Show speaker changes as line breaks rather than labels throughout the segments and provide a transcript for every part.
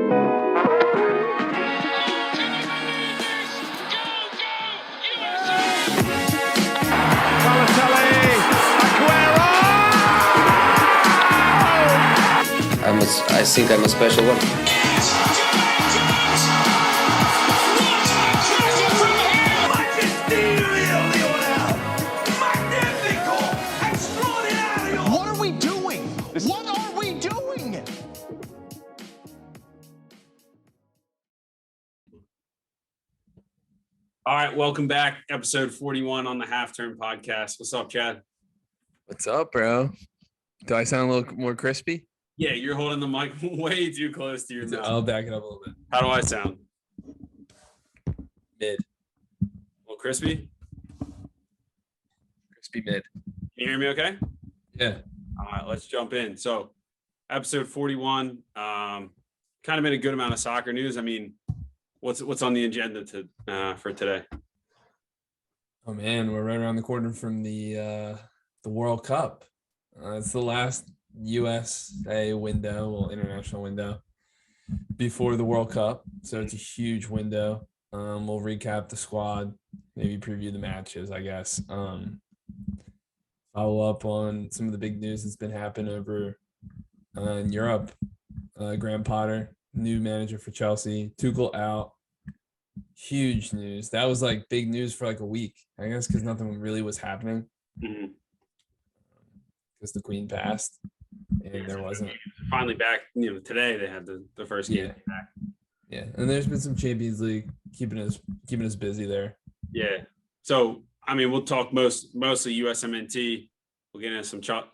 I think I'm a special one.
What are we doing? What are we doing?
All right, welcome back. Episode 41 on the Half-Turn Podcast. What's up, Chad?
What's up, bro? Do I sound a little more crispy?
Yeah, you're holding the mic way too close to your mouth.
I'll back it up a little bit.
How do I sound?
Mid.
A little crispy?
Crispy mid.
Can you hear me okay?
Yeah.
All right, let's jump in. So, episode 41, kind of been a good amount of soccer news. I mean, what's on the agenda for today?
Oh man, we're right around the corner from the World Cup. It's the last USA window, well, international window before the World Cup. So it's a huge window. We'll recap the squad, maybe preview the matches, I guess. Follow up on some of the big news that's been happening over in Europe. Graham Potter, new manager for Chelsea. Tuchel out. Huge news. That was like big news for like a week, I guess, because nothing really was happening.
Mm-hmm.
Because the Queen passed, and there wasn't.
Finally back. Today they had the first game back.
Yeah, and there's been some Champions League keeping us busy there.
Yeah. So I mean, we'll talk mostly USMNT. We'll get into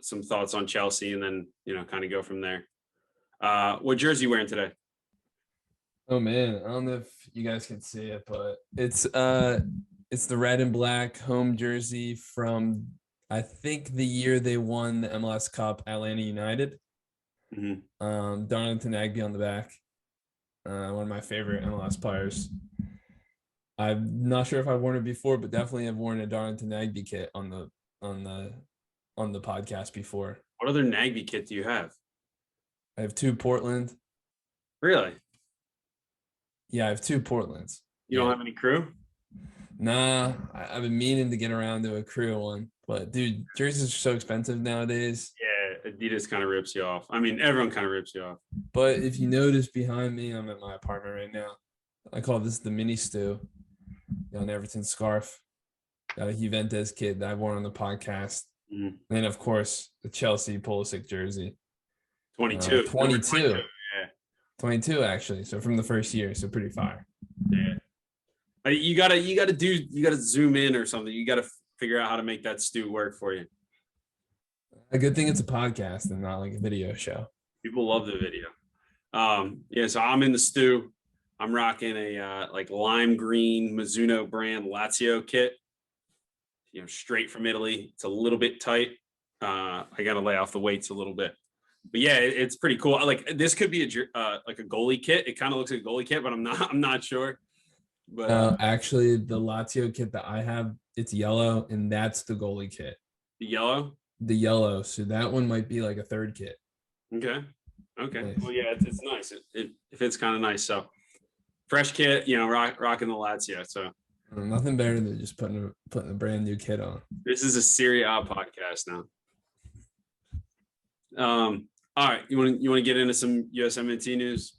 some thoughts on Chelsea, and then kind of go from there. What jersey you wearing today?
Oh man, I don't know if you guys can see it, but it's the red and black home jersey from, I think, the year they won the MLS Cup, Atlanta United.
Mm-hmm.
Darlington Nagbe on the back. One of my favorite MLS players. I'm not sure if I've worn it before, but definitely have worn a Darlington Nagbe kit on the podcast before.
What other Nagbe kit do you have?
I have 2 Portland.
Really?
Yeah, I have 2 Portlands.
You don't have any crew?
Nah, I've been meaning to get around to a crew one, but dude, jerseys are so expensive nowadays.
Yeah, Adidas kind of rips you off. I mean, everyone kind of rips you off.
But if you notice behind me, I'm at my apartment right now. I call this the mini stew. Got an Everton scarf. Got a Juventus kit that I've worn on the podcast. Mm-hmm. And then, of course, the Chelsea Pulisic jersey.
22.
22.
Yeah.
22 actually. So from the first year, so pretty fire.
Yeah. You gotta zoom in or something. You gotta figure out how to make that stew work for you.
A good thing it's a podcast and not like a video show.
People love the video. Yeah, so I'm in the stew. I'm rocking a like lime green Mizuno brand Lazio kit. Straight from Italy. It's a little bit tight. I gotta lay off the weights a little bit. But yeah, it's pretty cool. Like this could be like a goalie kit. It kind of looks like a goalie kit, but I'm not sure. But
actually, the Lazio kit that I have, it's yellow, and that's the goalie kit.
The yellow.
The yellow. So that one might be like a third kit.
Okay.
Nice.
Well, yeah, it's nice. It fits kind of nice. So fresh kit, rocking the Lazio. So
nothing better than just putting a brand new kit on.
This is a Serie A podcast now. All right, you want to get into some USMNT news?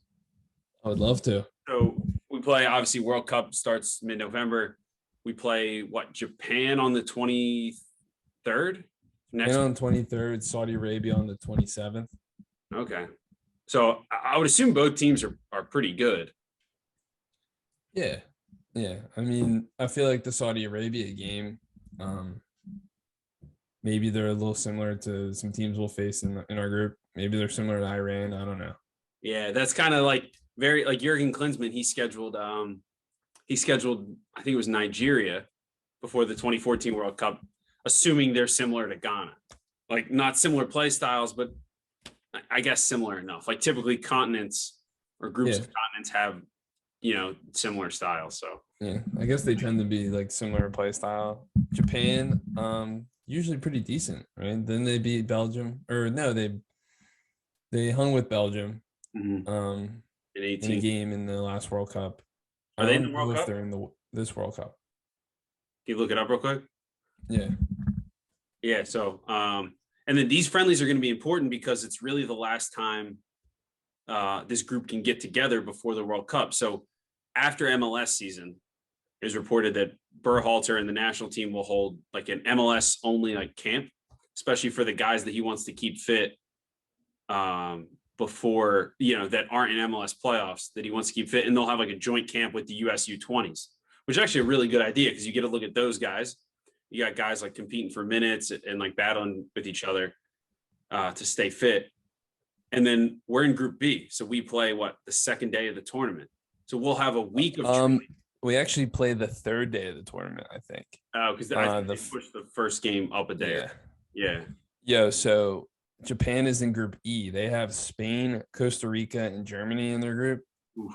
I would love to.
So we play, obviously, World Cup starts mid-November. We play Japan on the 23rd?
Japan on the 23rd, Saudi Arabia on the 27th.
Okay. So I would assume both teams are pretty good.
Yeah. Yeah. I mean, I feel like the Saudi Arabia game, maybe they're a little similar to some teams we'll face in our group. Maybe they're similar to Iran. I don't know. Yeah,
that's kind of like very like Jurgen Klinsmann. He scheduled, I think it was Nigeria before the 2014 World Cup, assuming they're similar to Ghana. Like not similar play styles, but I guess similar enough. Like typically continents or groups of continents have, similar styles. So
yeah, I guess they tend to be like similar play style. Japan, usually pretty decent, right? Then they beat Belgium, or no, they hung with Belgium.
Mm-hmm. In in
in a
18.
game in the last World Cup.
Are
I
they in
don't
the World
know if
Cup?
they're in this World Cup.
Can you look it up real quick?
Yeah.
Yeah. So, and then these friendlies are going to be important because it's really the last time this group can get together before the World Cup. So after MLS season, it was reported that Berhalter and the national team will hold like an MLS only like camp, especially for the guys that he wants to keep fit before, that aren't in MLS playoffs that he wants to keep fit. And they'll have like a joint camp with the US U20s, which is actually a really good idea because you get to look at those guys. You got guys like competing for minutes and like battling with each other to stay fit. And then we're in Group B. So we play the second day of the tournament. So we'll have a week of training.
We actually play the third day of the tournament, I think.
Oh, because I think they pushed the first game up a day. Yeah.
Yo, so Japan is in Group E. They have Spain, Costa Rica, and Germany in their group.
Oof.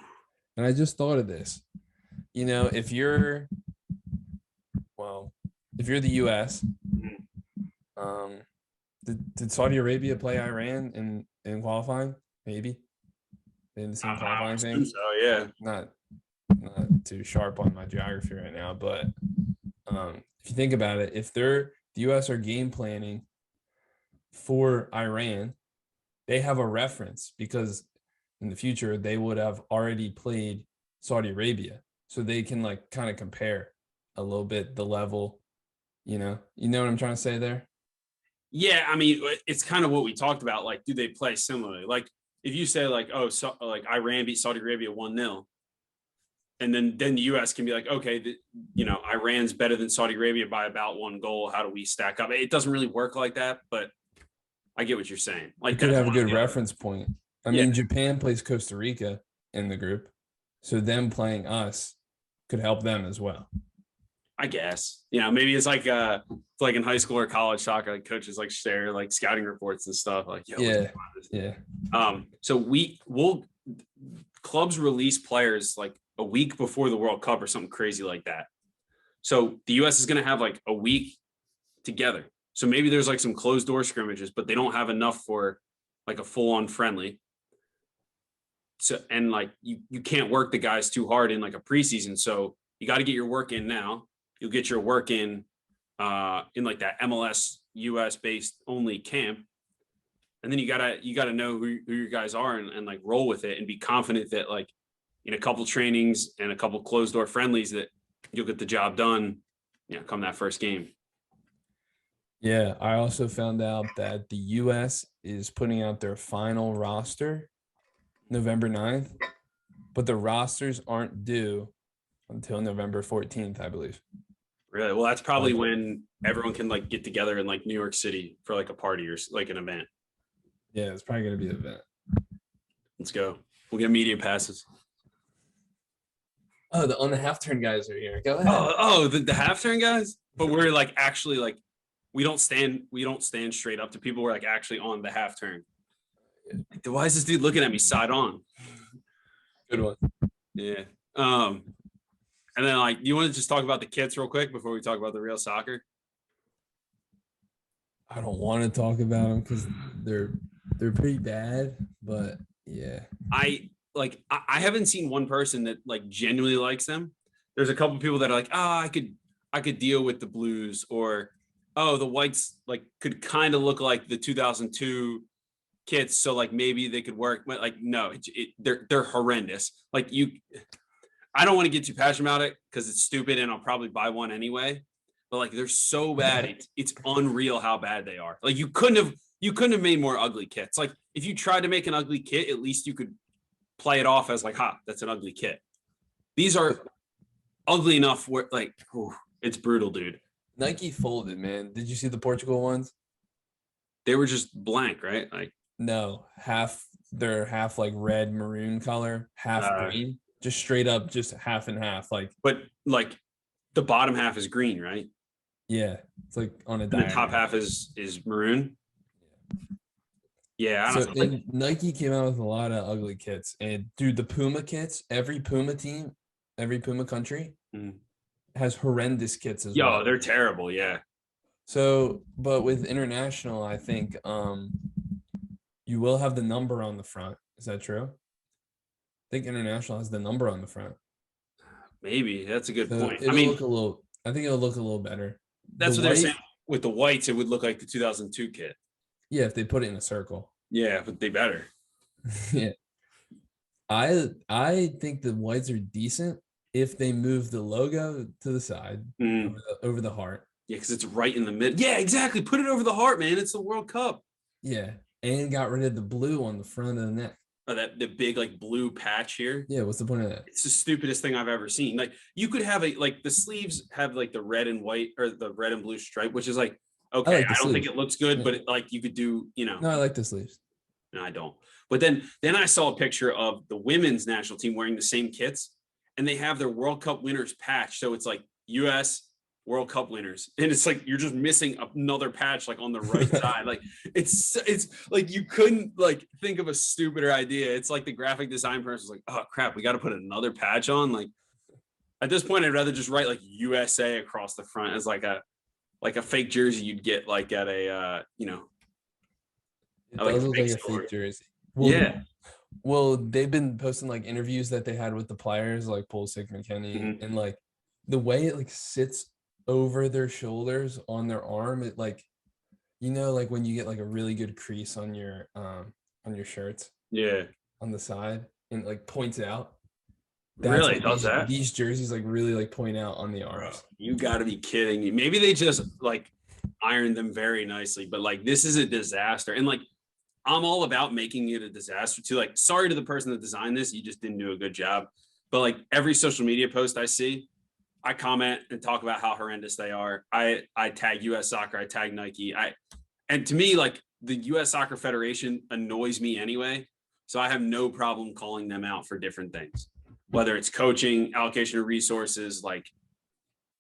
And I just thought of this. If you're the US, did Saudi Arabia play Iran in qualifying? Maybe in the same qualifying thing.
So yeah,
not too sharp on my geography right now, but if you think about it, if the US are game planning for Iran, they have a reference because in the future they would have already played Saudi Arabia, so they can like kind of compare a little bit the level. You know what I'm trying to say there?
Yeah, I mean, it's kind of what we talked about. Like, do they play similarly? Like, if you say like, like Iran beat Saudi Arabia 1-0, and then the U.S. can be like, okay, Iran's better than Saudi Arabia by about 1 goal. How do we stack up? It doesn't really work like that, but I get what you're saying. Like,
you could have a good reference point. I mean, Japan plays Costa Rica in the group, so them playing us could help them as well.
I guess, maybe it's like in high school or college soccer, like coaches like share like scouting reports and stuff. Like,
yeah.
So clubs release players like a week before the World Cup or something crazy like that. So the US is going to have like a week together. So maybe there's like some closed door scrimmages, but they don't have enough for like a full on friendly. So, and like you can't work the guys too hard in like a preseason. So you got to get your work in now. You'll get your work in like that MLS US based only camp. And then you gotta know who your guys are and like roll with it and be confident that like in a couple trainings and a couple closed door friendlies that you'll get the job done, come that first game.
Yeah, I also found out that the US is putting out their final roster November 9th, but the rosters aren't due until November 14th, I believe.
Really? Well, that's probably when everyone can like get together in like New York City for like a party or like an event.
Yeah, it's probably going to be an event.
Let's go. We'll get media passes.
Oh, the on the half turn guys are here. Go ahead.
The half turn guys? But we're like actually like we don't stand straight up to people. We're like actually on the half turn. Like, why is this dude looking at me side on?
Good one.
Yeah. And then like, you want to just talk about the kits real quick before we talk about the real soccer?
I don't want to talk about them because they're pretty bad, but yeah.
I haven't seen one person that like genuinely likes them. There's a couple of people that are like, I could deal with the blues, or the whites like could kind of look like the 2002 kits, so like maybe they could work. But like no, they're horrendous. Like I don't want to get too passionate about it because it's stupid and I'll probably buy one anyway. But like they're so bad, it's unreal how bad they are. Like you couldn't have made more ugly kits. Like if you tried to make an ugly kit, at least you could play it off as like, that's an ugly kit. These are ugly enough where like, it's brutal, dude.
Nike folded, man. Did you see the Portugal ones?
They were just blank, right? Like
no, they're half like red maroon color, half green. Just straight up, just half and half. Like,
but like the bottom half is green, right?
Yeah, it's like on a
diagram. The top half is maroon. Yeah, I don't know.
Like, Nike came out with a lot of ugly kits, and dude, the Puma kits. Every Puma team, every Puma country has horrendous kits as well.
Yo, they're terrible. Yeah.
So, but with international, I think you will have the number on the front. Is that true? think international has the number on the front.
Maybe that's a good
So
point.
it'll
I mean,
look a little. I think it'll look a little better.
that's
The
what they're
white-
saying. With the whites, it would look like the 2002 kit.
Yeah, if they put it in a circle.
Yeah, but they better.
Yeah. I think the whites are decent if they move the logo to the side over the heart.
Yeah, because it's right in the mid. Yeah, exactly. Put it over the heart, man. It's the World Cup.
Yeah, and got rid of the blue on the front of the neck.
Oh, the big like blue patch here.
Yeah, what's the point of that?
It's the stupidest thing I've ever seen. Like you could have like the sleeves have like the red and white or the red and blue stripe, which is like okay.
like the
I don't think
sleeves.
it looks good,
Yeah.
but like you could do,
No, I like the sleeves.
No, I don't. But then I saw a picture of the women's national team wearing the same kits, and they have their World Cup winners patch. So it's like U.S. World Cup winners, and it's like you're just missing another patch like on the right side. Like it's like you couldn't like think of a stupider idea. It's like the graphic design person was like, oh crap, we got to put another patch on. Like at this point, I'd rather just write like USA across the front as like a fake jersey you'd get like at a
It
like
does
a
look
fake
like a
store.
fake jersey. Well,
Yeah.
Well, they've been posting like interviews that they had with the players, like Pulisic, McKennie, and like the way it like sits over their shoulders on their arm. It like, like when you get like a really good crease on your shirts
Yeah.
on the side and like points out.
Really
what
does that?
These jerseys like really like point out on the
Bro,
arms.
you got to be kidding me. Maybe they just like ironed them very nicely, but like this is a disaster. And like I'm all about making it a disaster too. Like, sorry to the person that designed this, you just didn't do a good job. But like every social media post I see, I comment and talk about how horrendous they are. I tag US Soccer, I tag Nike. And to me, like the US Soccer Federation annoys me anyway. So I have no problem calling them out for different things, whether it's coaching, allocation of resources, like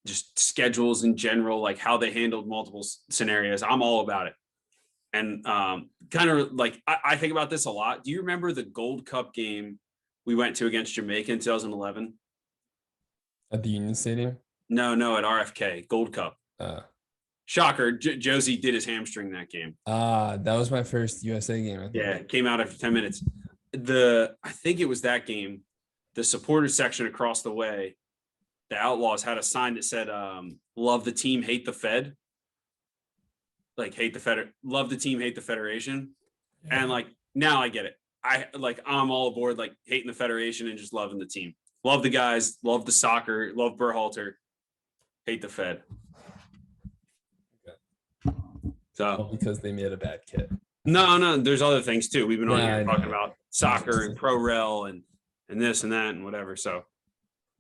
just schedules in general, like how they handled multiple scenarios. I'm all about it. And kind of like I think about this a lot. Do you remember the Gold Cup game we went to against Jamaica in 2011?
At the Union Stadium?
No, at RFK, Gold Cup. Shocker, Josie did his hamstring that game.
That was my first USA game. I think.
Yeah, came out after 10 minutes. I think it was that game. The supporters section across the way, the Outlaws had a sign that said, love the team, hate the Fed. Like love the team, hate the Federation. Yeah. And like now I get it. I'm all aboard like hating the Federation and just loving the team. Love the guys, love the soccer, love Berhalter, hate the Fed. Okay. So
because they made a bad kit.
No, there's other things too. We've been on here talking about soccer and pro rel and this and that and whatever. So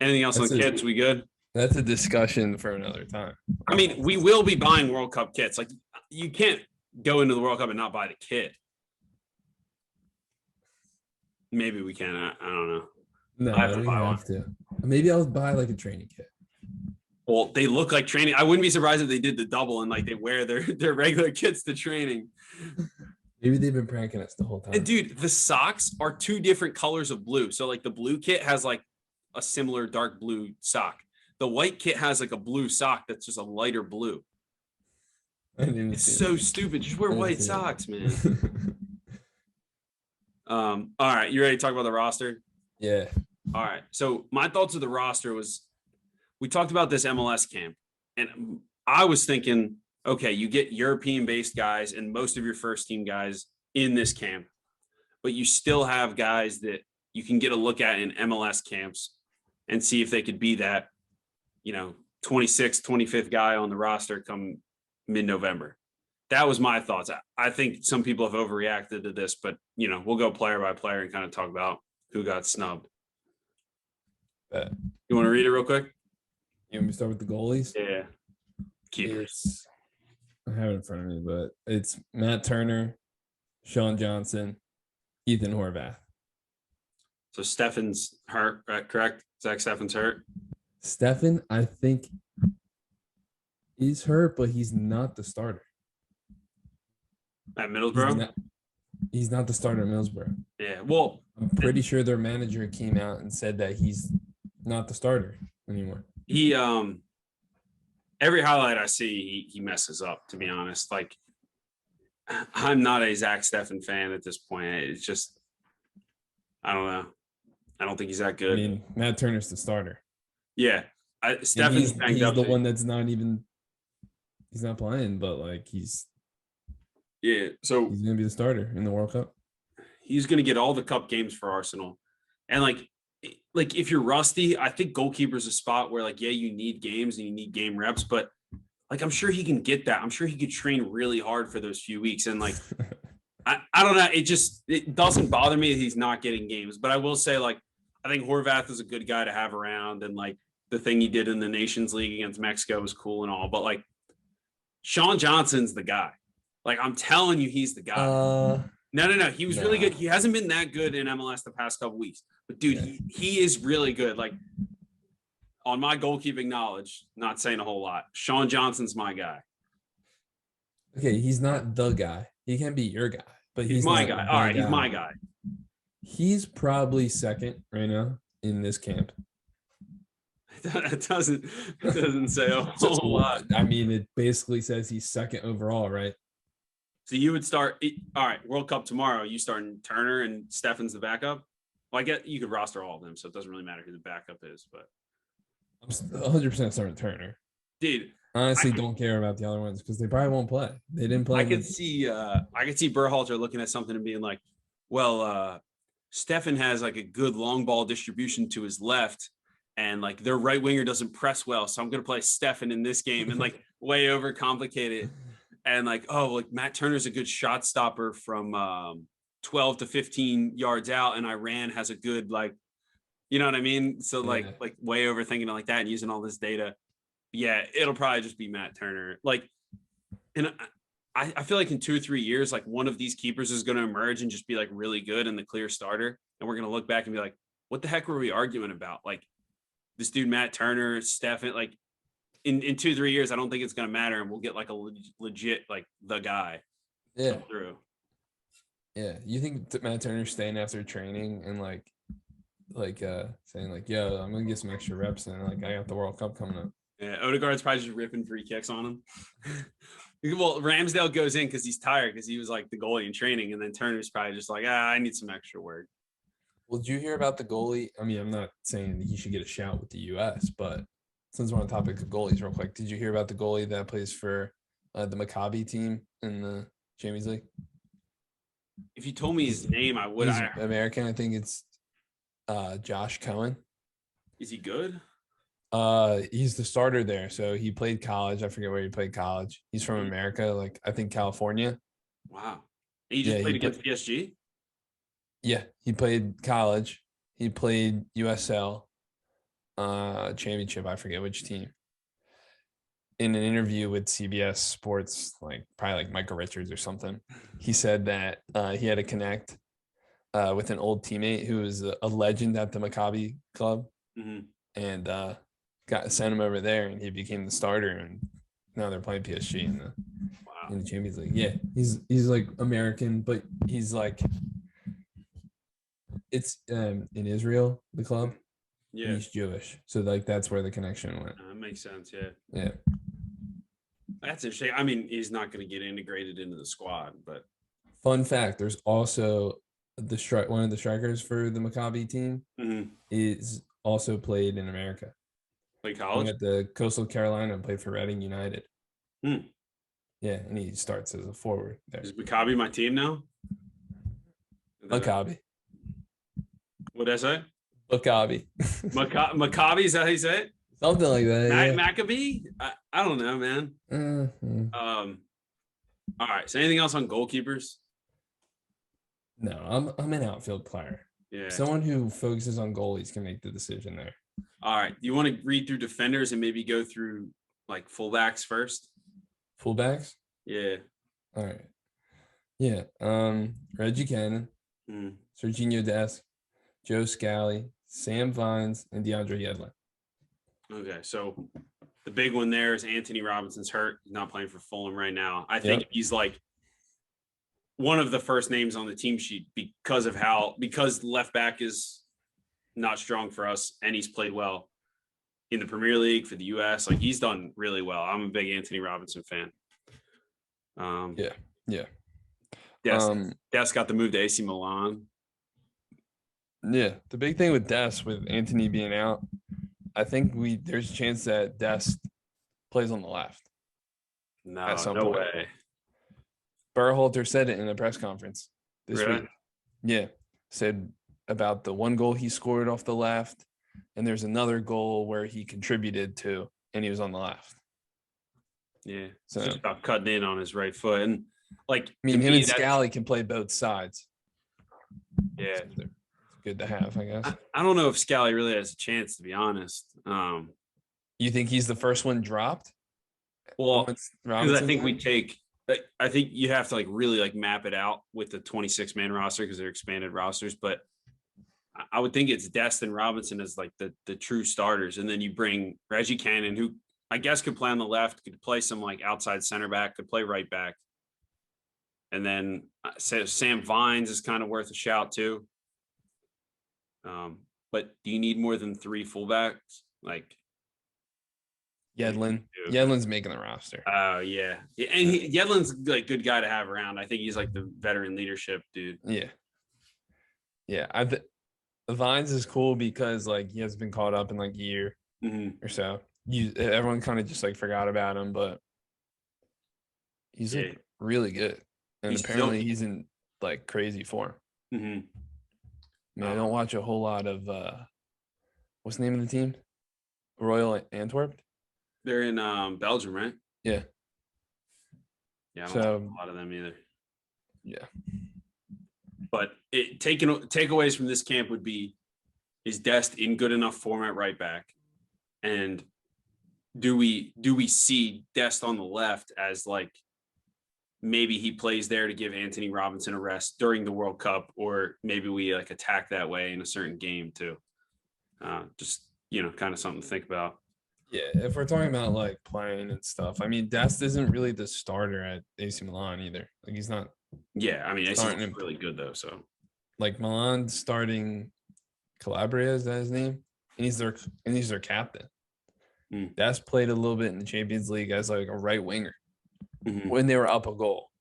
anything else on kits? We good?
That's a discussion for another time.
I mean, we will be buying World Cup kits. Like you can't go into the World Cup and not buy the kit. Maybe we can. I don't know.
No, I have to. Maybe I'll buy like a training kit.
Well, they look like training. I wouldn't be surprised if they did the double and like they wear their regular kits to training.
Maybe they've been pranking us the whole time.
And dude, the socks are two different colors of blue. So like the blue kit has like a similar dark blue sock. The white kit has like a blue sock that's just a lighter blue. It's so stupid. Just wear white socks, man. All right, you ready to talk about the roster?
Yeah.
All right. So my thoughts of the roster was, we talked about this MLS camp, and I was thinking, okay, you get European-based guys and most of your first team guys in this camp, but you still have guys that you can get a look at in MLS camps and see if they could be that, 26th, 25th guy on the roster come mid-November. That was my thoughts. I think some people have overreacted to this, but, we'll go player by player and kind of talk about who got snubbed. You want to read it real quick?
You want me to start with the goalies?
Yeah. Keepers.
I have it in front of me, but it's Matt Turner, Sean Johnson, Ethan Horvath.
So Stephan's hurt, right? Correct? Zach Stephan's hurt?
Stephan, I think, is hurt, but he's not the starter.
At Middlesbrough?
He's not the starter at Middlesbrough.
Yeah. Well,
I'm pretty sure their manager came out and said that he's not the starter anymore.
He every highlight I see, he messes up, to be honest. Like, I'm not a Zach Stephan fan at this point. It's just, I don't know. I don't think he's that
I
good.
mean, Matt Turner's the starter.
Yeah.
And
Stephen's banged
he's
up.
the one that's not even he's not playing, but like he's
So
gonna be the starter in the World Cup.
he's gonna get all the cup games for Arsenal. And like if you're rusty, I think goalkeeper's a spot where like, yeah, you need games and you need game reps, but like I'm sure he can get that. I'm sure he could train really hard for those few weeks. And like I don't know. It doesn't bother me that he's not getting games, but I will say like I think Horvath is a good guy to have around, and like the thing he did in the Nations League against Mexico was cool and all, but like Sean Johnson's the guy. Like I'm telling you, he's the guy. No. He was really good. He hasn't been that good in MLS the past couple weeks, but dude, he is really good. Like on my goalkeeping knowledge, not saying a whole lot. Sean Johnson's my guy.
Okay, he's not the guy. He can be your guy, but
He's my guy. All right, he's my guy.
He's probably second right now in this camp.
It doesn't say a whole lot.
I mean, it basically says he's second overall, right?
So you would start. All right, World Cup tomorrow. You starting Turner and Steffen's the backup. Well, I get you could roster all of them, so it doesn't really matter who the backup is. But
I'm 100% starting Turner.
Dude,
honestly, don't care about the other ones because they probably won't play. They didn't play.
I could see Berhalter looking at something and being like, "Well, Steffen has like a good long ball distribution to his left, and like their right winger doesn't press well, so I'm going to play Steffen in this game and like way overcomplicate it." And like, oh, like Matt Turner's a good shot stopper from 12 to 15 yards out, and Iran has a good like, you know what I mean? So like way overthinking it like that and using all this data. Yeah, it'll probably just be Matt Turner. Like, and I feel like in 2 or 3 years, like one of these keepers is going to emerge and just be like really good and the clear starter, and we're going to look back and be like, what the heck were we arguing about? Like this dude Matt Turner, Steffen, like. In 2 or 3 years, I don't think it's going to matter, and we'll get like a legit like the guy.
Yeah.
Through.
Yeah. You think Matt Turner's staying after training and like saying like, "Yo, I'm gonna get some extra reps and like I got the World Cup coming up."
Yeah, Odegaard's probably just ripping free kicks on him. Well, Ramsdale goes in because he's tired because he was like the goalie in training, and then Turner's probably just like, I need some extra work.
Well, did you hear about the goalie? I mean, I'm not saying he should get a shout with the U.S., but since we're on topic of goalies real quick, did you hear about the goalie that plays for the Maccabi team in the Champions League?
If you told me his name, I would.
He's American. I think it's Josh Cohen.
Is he good?
He's the starter there. So he played college. I forget where he played college. He's from America, like I think California.
Wow. And he just played against PSG?
Yeah, he played college. He played USL. Championship, I forget which team. In an interview with CBS Sports, like probably like Michael Richards or something, he said that he had to connect with an old teammate who was a legend at the Maccabi club, and sent him over there, and he became the starter, and now they're playing PSG in the Champions League. Yeah, he's like American, but he's like it's in Israel, the club. Yeah, he's Jewish, so like that's where the connection went.
That makes sense.
Yeah,
that's interesting. I mean, he's not going to get integrated into the squad, but
fun fact: there's also one of the strikers for the Maccabi team is also played in America.
Played college
at the Coastal Carolina and played for Reading United. Yeah, and he starts as a forward there.
Is Maccabi my team now?
Maccabi.
What'd I say?
Maccabi.
Maccabi, is that how you say it?
Something like that.
Maccabi? I don't know, man. All right. So anything else on goalkeepers?
No, I'm an outfield player.
Yeah.
Someone who focuses on goalies can make the decision there.
All right. Do you want to read through defenders and maybe go through like fullbacks first?
Fullbacks?
Yeah.
All right. Yeah. Reggie Cannon, Serginho Dest, Joe Scally, Sam Vines, and DeAndre Yedlin.
Okay, so the big one there is Anthony Robinson's hurt. He's not playing for Fulham right now. I think he's like one of the first names on the team sheet because left back is not strong for us, and he's played well in the Premier League for the US. Like he's done really well. I'm a big Anthony Robinson fan.
Yeah.
Des got the move to AC Milan.
Yeah, the big thing with Dest, with Anthony being out, I think there's a chance that Dest plays on the left
No,
at some
no
point.
way.
Berhalter said it in a press conference this
Really?
week. Yeah, said about the one goal he scored off the left, and there's another goal where he contributed to, and he was on the left.
Yeah.
So,
It's just about cutting in on his right foot. And like,
I mean,
to
him
me,
and
that's-
Scally can play both sides.
yeah.
So they're good to have, I guess.
I don't know if Scally really has a chance, to be honest.
You think he's the first one dropped?
Well,
Once
because I
Robinson's
think
in?
we take, I think you have to like really like map it out with the 26-man roster because they're expanded rosters. But I would think it's Destin Robinson as like the true starters, and then you bring Reggie Cannon, who I guess could play on the left, could play some like outside center back, could play right back, and then Sam Vines is kind of worth a shout too. But do you need more than 3 fullbacks? Like
Yedlin. Yedlin's making the roster.
Oh yeah, and Yedlin's like good guy to have around. I think he's like the veteran leadership dude.
Yeah. Vines is cool because like he has been caught up in like a year
Mm-hmm.
or so. Everyone kind of just like forgot about him, but he's like really good, and apparently he's in like crazy form.
Mm-hmm.
I mean, I don't watch a whole lot of what's the name of the team? Royal Antwerp.
They're in Belgium, right?
Yeah.
Yeah, I don't
So
watch a lot of them either.
yeah,
But takeaways from this camp would be: is Dest in good enough form at right back, and do we see Dest on the left as like maybe he plays there to give Anthony Robinson a rest during the World Cup, or maybe we like attack that way in a certain game too. Just kind of something to think about.
yeah. If we're talking about like playing and stuff, I mean, Dest isn't really the starter at AC Milan either. Like he's not.
Yeah, I mean, it's
starting him.
really good though. So
Like Milan starting Calabria, is that his name? And he's their captain. Dest played a little bit in the Champions League as like a right winger when they were up a goal.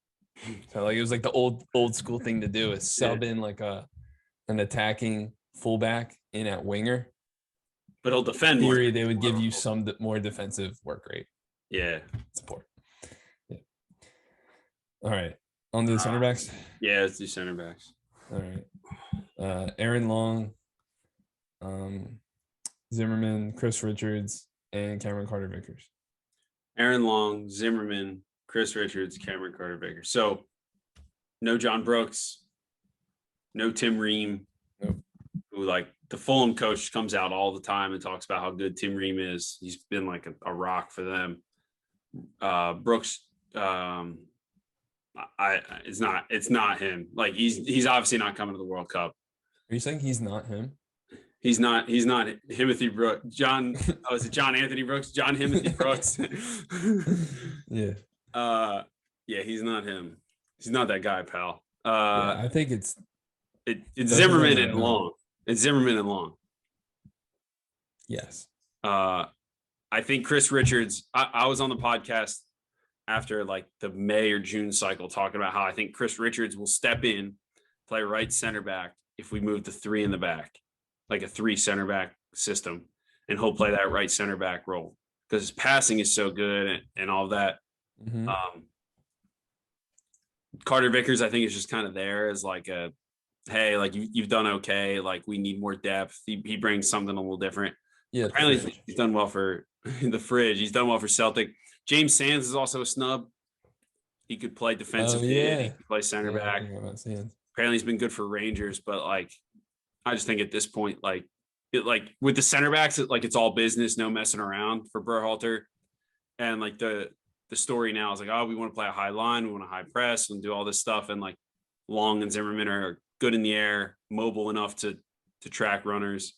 So like it was like the old school thing to do is sub in like an attacking fullback in at winger.
But he'll defend
In
more.
theory, they would give you some more defensive work rate.
Yeah.
Support. Yeah. All right. On to the center backs.
Yeah, it's the center backs.
All right. Aaron Long, Zimmerman, Chris Richards, and Cameron Carter-Vickers.
Aaron Long, Zimmerman, Chris Richards, Cameron Carter-Vickers. So no John Brooks, no Tim Ream,
Nope.
who like the Fulham coach comes out all the time and talks about how good Tim Ream is. He's been like a rock for them. Brooks, it's not him. Like he's obviously not coming to the World Cup.
Are you saying he's not him?
He's not Timothy Brooks. Is it John Anthony Brooks? John Timothy Brooks.
Yeah.
Yeah, he's not him. He's not that guy, pal.
Yeah, I think it's
Zimmerman and Long. It's Zimmerman and Long.
Yes.
I think Chris Richards, I was on the podcast after like the May or June cycle talking about how I think Chris Richards will step in, play right center back if we move to 3 in the back, like a 3 center back system, and he'll play that right center back role because his passing is so good and all that.
Mm-hmm.
Carter-Vickers, I think, is just kind of there as like a, hey, like you've done okay. Like we need more depth. He brings something a little different.
Yeah.
Apparently he's done well for the fridge. He's done well for Celtic. James Sands is also a snub. He could play defensive mid. He could play center back. Apparently he's been good for Rangers, but like I just think at this point, like with the center backs, it's all business, no messing around for Berhalter. And like the story now is like, oh, we want to play a high line, we want to high press and do all this stuff. And like Long and Zimmerman are good in the air, mobile enough to track runners.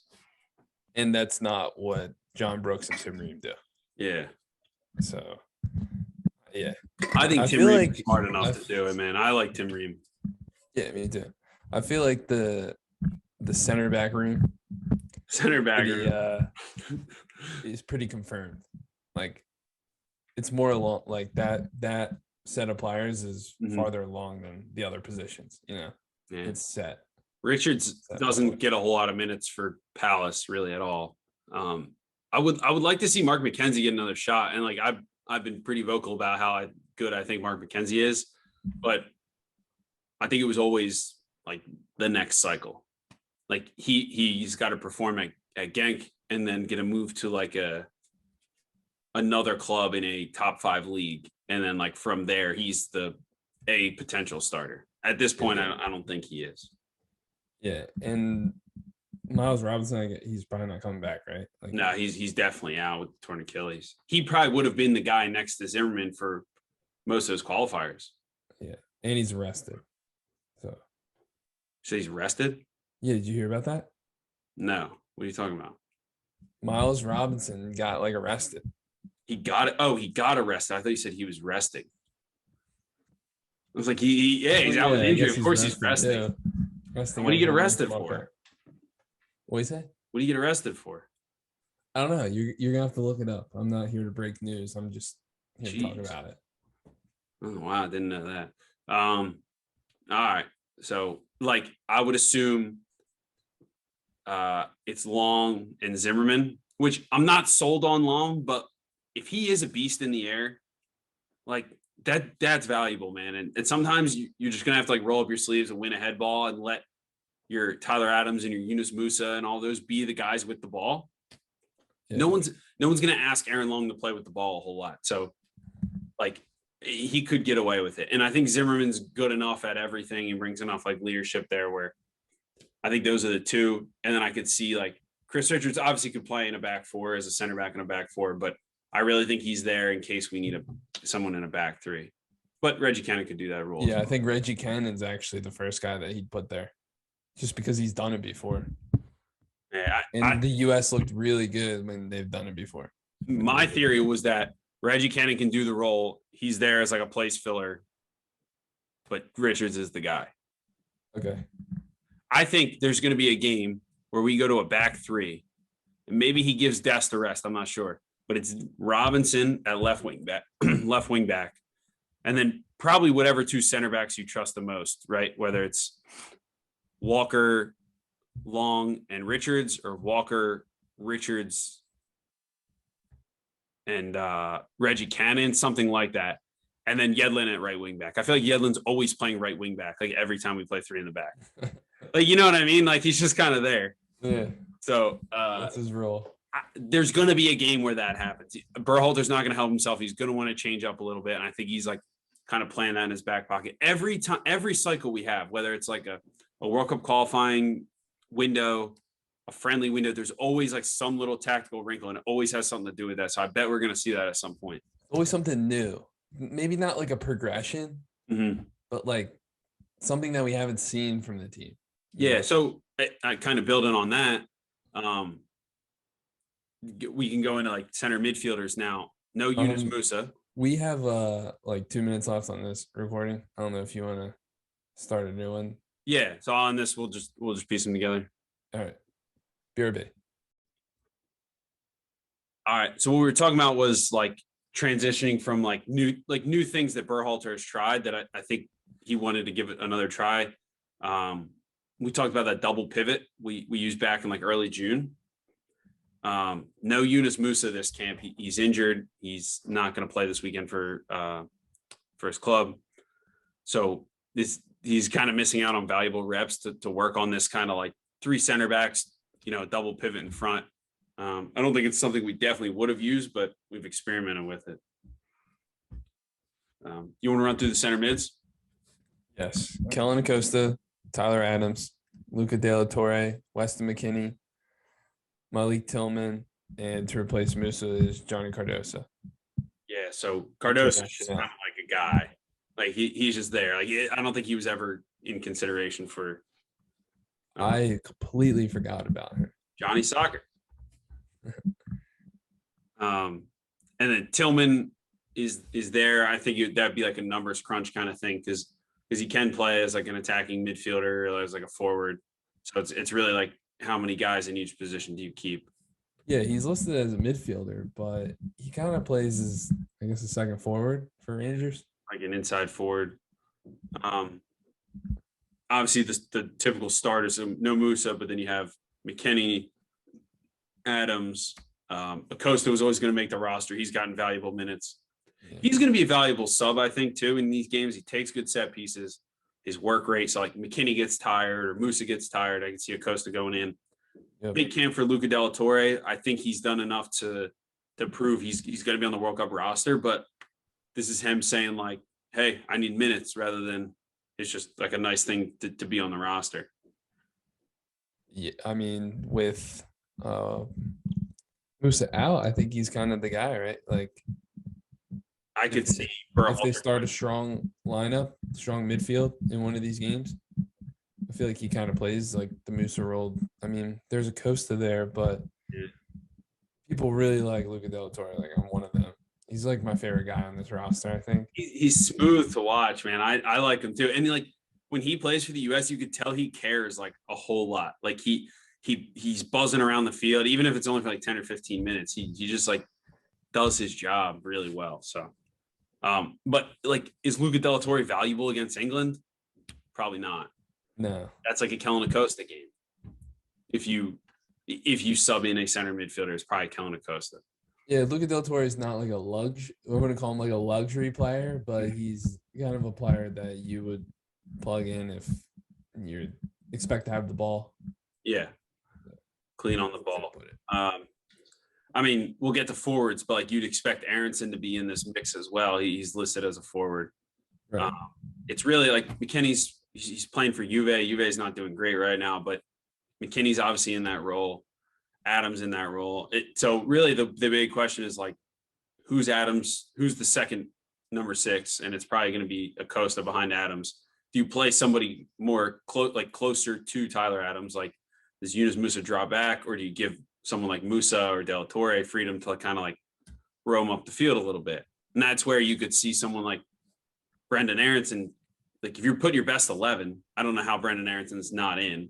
And that's not what John Brooks and Tim Ream do.
Yeah.
So, yeah.
I think Tim Ream is smart enough to do it, man. I like Tim Ream.
Yeah, me too. I feel like the center back room.
Center back
is pretty confirmed. Like it's more along like that set of players is farther along than the other positions, you know.
Yeah.
It's set.
Richards doesn't get a whole lot of minutes for Palace really at all. I would like to see Mark McKenzie get another shot, and like I've been pretty vocal about how good I think Mark McKenzie is, but I think it was always like the next cycle. Like he's got to perform at Genk and then get a move to like another club in a top 5 league, and then like from there he's a potential starter. At this point, I don't think he is.
Yeah, and Miles Robinson, he's probably not coming back, right? Like,
no, he's definitely out with torn Achilles. He probably would have been the guy next to Zimmerman for most of those qualifiers.
Yeah, and he's arrested.
So he's arrested?
Yeah, did you hear about that?
No. What are you talking about?
Miles Robinson got like arrested.
He got it. Oh, he got arrested. I thought you said he was resting. I was like, he's out with injury. Of course he's resting. What do you get arrested for?
What do you say?
What do you get arrested for?
I don't know. You're gonna have to look it up. I'm not here to break news. I'm just here to talk about it.
Oh wow, I didn't know that. All right. So like I would assume it's Long and Zimmerman, which I'm not sold on Long, but if he is a beast in the air, like that's valuable, man. And sometimes you're just gonna have to like roll up your sleeves and win a head ball and let your Tyler Adams and your Yunus Musa and all those be the guys with the ball. Yeah. No one's gonna ask Aaron Long to play with the ball a whole lot. So like he could get away with it. And I think Zimmerman's good enough at everything. He brings enough like leadership there where I think those are the two. And then I could see like Chris Richards obviously could play in a back 4 as a center back in a back 4, but I really think he's there in case we need someone in a back 3. But Reggie Cannon could do that role.
Yeah, I think Reggie Cannon's actually the first guy that he'd put there just because he's done it before.
Yeah,
the U.S. looked really good when they've done it before.
My theory was that Reggie Cannon can do the role. He's there as like a place filler, but Richards is the guy.
Okay.
I think there's going to be a game where we go to a back 3, and maybe he gives Dest a rest. I'm not sure, but it's Robinson at left wing back, and then probably whatever 2 center backs you trust the most, right? Whether it's Walker, Long, and Richards, or Walker, Richards, and Reggie Cannon, something like that. And then Yedlin at right wing back. I feel like Yedlin's always playing right wing back, like every time we play 3 in the back. Like, you know what I mean? Like he's just kind of there.
Yeah.
So
that's his role.
There's going to be a game where that happens. Berhalter's not going to help himself. He's going to want to change up a little bit. And I think he's like kind of playing that in his back pocket. Every cycle we have, whether it's like a World Cup qualifying window, a friendly window, there's always like some little tactical wrinkle, and it always has something to do with that. So I bet we're going to see that at some point.
Always something new. Maybe not like a progression, but like something that we haven't seen from the team.
Yeah. So I kind of building on that. We can go into like center midfielders now. No Yunus Musa.
We have like 2 minutes left on this recording. I don't know if you want to start a new one.
Yeah. So on this, we'll just piece them together.
All right. BRB.
All right. So what we were talking about was like transitioning from like new things that Berhalter has tried that I think he wanted to give it another try. We talked about that double pivot we used back in like early June. No Yunus Musa this camp. He's injured. He's not going to play this weekend for his club. So he's kind of missing out on valuable reps to work on this kind of like 3 center backs, double pivot in front. I don't think it's something we definitely would have used, but we've experimented with it. You want to run through the center mids?
Yes. Kellen Acosta, Tyler Adams, Luca De La Torre, Weston McKennie, Malik Tillman, and to replace Musa is Johnny Cardoso.
Yeah, so Cardoso is kind of like a guy. Like he's just there. Like I don't think he was ever in consideration for.
I completely forgot about him.
Johnny Soccer. And then Tillman is there. I think that'd be like a numbers crunch kind of thing because he can play as like an attacking midfielder or as like a forward. So it's really like how many guys in each position do you keep?
Yeah, he's listed as a midfielder, but he kind of plays as, I guess, a second forward for Rangers.
Like an inside forward. obviously the typical starters. So no Musa, but then you have McKennie, Adams. Acosta was always going to make the roster. He's gotten valuable minutes.
Yeah.
He's going to be a valuable sub, I think, too, in these games. He takes good set pieces. His work rate, so like McKennie gets tired or Musa gets tired, I can see Acosta going in.
Yep.
Big camp for Luca Della Torre. I think he's done enough to prove he's going to be on the World Cup roster. But this is him saying like, "Hey, I need minutes," rather than it's just like a nice thing to be on the roster.
Yeah, I mean, with Musa out, I think he's kind of the guy, right? Like,
I could see
if they start a strong lineup, strong midfield in one of these games, I feel like he kind of plays like the Musa role. I mean, there's a Costa there, but people really like Luca Della Torre. Like, I'm one of them. He's like my favorite guy on this roster, I think.
He's smooth to watch, man. I like him too. And like when he plays for the US, you could tell he cares like a whole lot. Like he's buzzing around the field, even if it's only for like 10 or 15 minutes. He just like does his job really well. So but like, is Luca Della Torre valuable against England? Probably not.
No.
That's like a Kellen Acosta game. If you sub in a center midfielder, it's probably Kellen Acosta.
Yeah, Luca Del Torre is not like a we're going to call him like a luxury player, but he's kind of a player that you would plug in if you expect to have the ball.
Yeah. Clean on the ball. I mean, we'll get to forwards, but like you'd expect Aronson to be in this mix as well. He's listed as a forward.
Right.
It's really like McKennie's he's playing for Juve. Juve is not doing great right now, but McKennie's obviously in that role. Adams in that role. So really the big question is like, who's Adams? Who's the second number 6? And it's probably going to be Acosta behind Adams. Do you play somebody more closer to Tyler Adams? Like, does Yunus Musa draw back, or do you give someone like Musa or Della Torre freedom to kind of like roam up the field a little bit? And that's where you could see someone like Brendan Aronson. Like if you're putting your best 11, I don't know how Brendan Aronson's not in.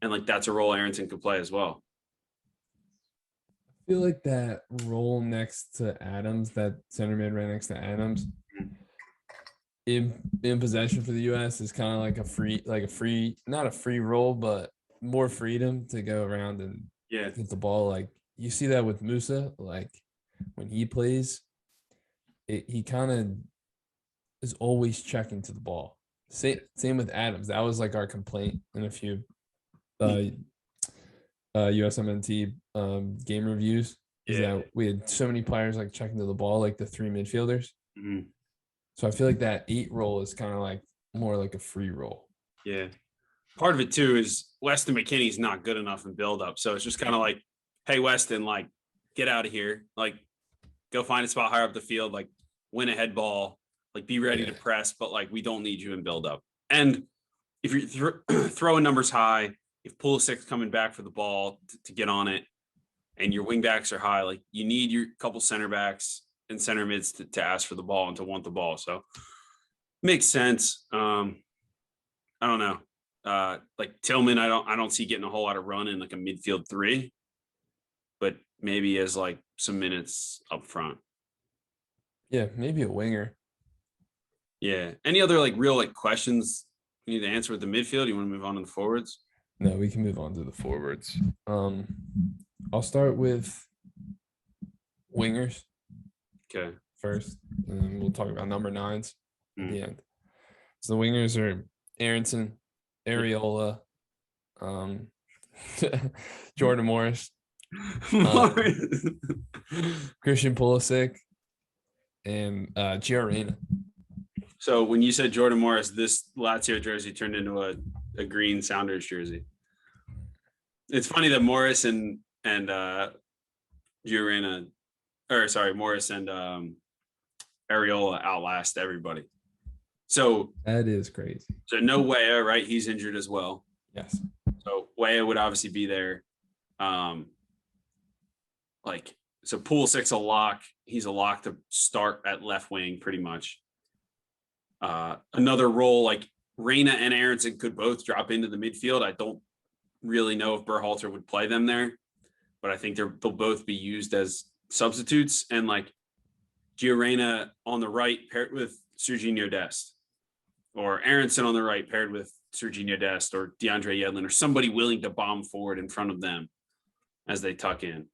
And like, that's a role Aronson could play as well.
I feel like that role next to Adams, that center mid right next to Adams, in possession for the US is kind of like not a free role, but more freedom to go around and get the ball. Like you see that with Musa, like when he plays, he kind of is always checking to the ball. Same with Adams. That was like our complaint in a few USMNT game reviews is that we had so many players like checking to the ball, like the 3 midfielders. Mm-hmm. So I feel like that 8 role is kind of like more like a free role.
Yeah. Part of it too is Weston McKennie's not good enough in build up. So it's just kind of like, hey, Weston, like get out of here. Like go find a spot higher up the field, like win a head ball, like be ready to press, but like we don't need you in build up. And if you're throwing numbers high, if Pulisic coming back for the ball to get on it, and your wing backs are high, like you need your couple center backs and center mids to ask for the ball and to want the ball. So makes sense. I don't know. Like Tillman, I don't see getting a whole lot of run in like a midfield 3, but maybe as like some minutes up front.
Yeah, maybe a winger.
Yeah. Any other like real like questions you need to answer with the midfield? You want to move on to the forwards?
No, we can move on to the forwards. I'll start with wingers.
Okay.
First, and then we'll talk about number 9s at the end. So the wingers are Aronson, Areola, Jordan Morris, Christian Pulisic, and Gio Reyna.
So when you said Jordan Morris, this Lazio jersey turned into a green Sounders jersey. It's funny that Morris and Gio Reyna, Morris and Areola outlast everybody. So
that is crazy.
So no Weah, right? He's injured as well.
Yes.
So Weah would obviously be there. So Pulisic's a lock. He's a lock to start at left wing pretty much. Another role like Reyna and Aronson could both drop into the midfield. I don't really know if Berhalter would play them there, but I think they'll both be used as substitutes. And like Gio Reyna on the right paired with Serginho Dest, or Aronson on the right paired with Serginho Dest or DeAndre Yedlin or somebody willing to bomb forward in front of them as they tuck in.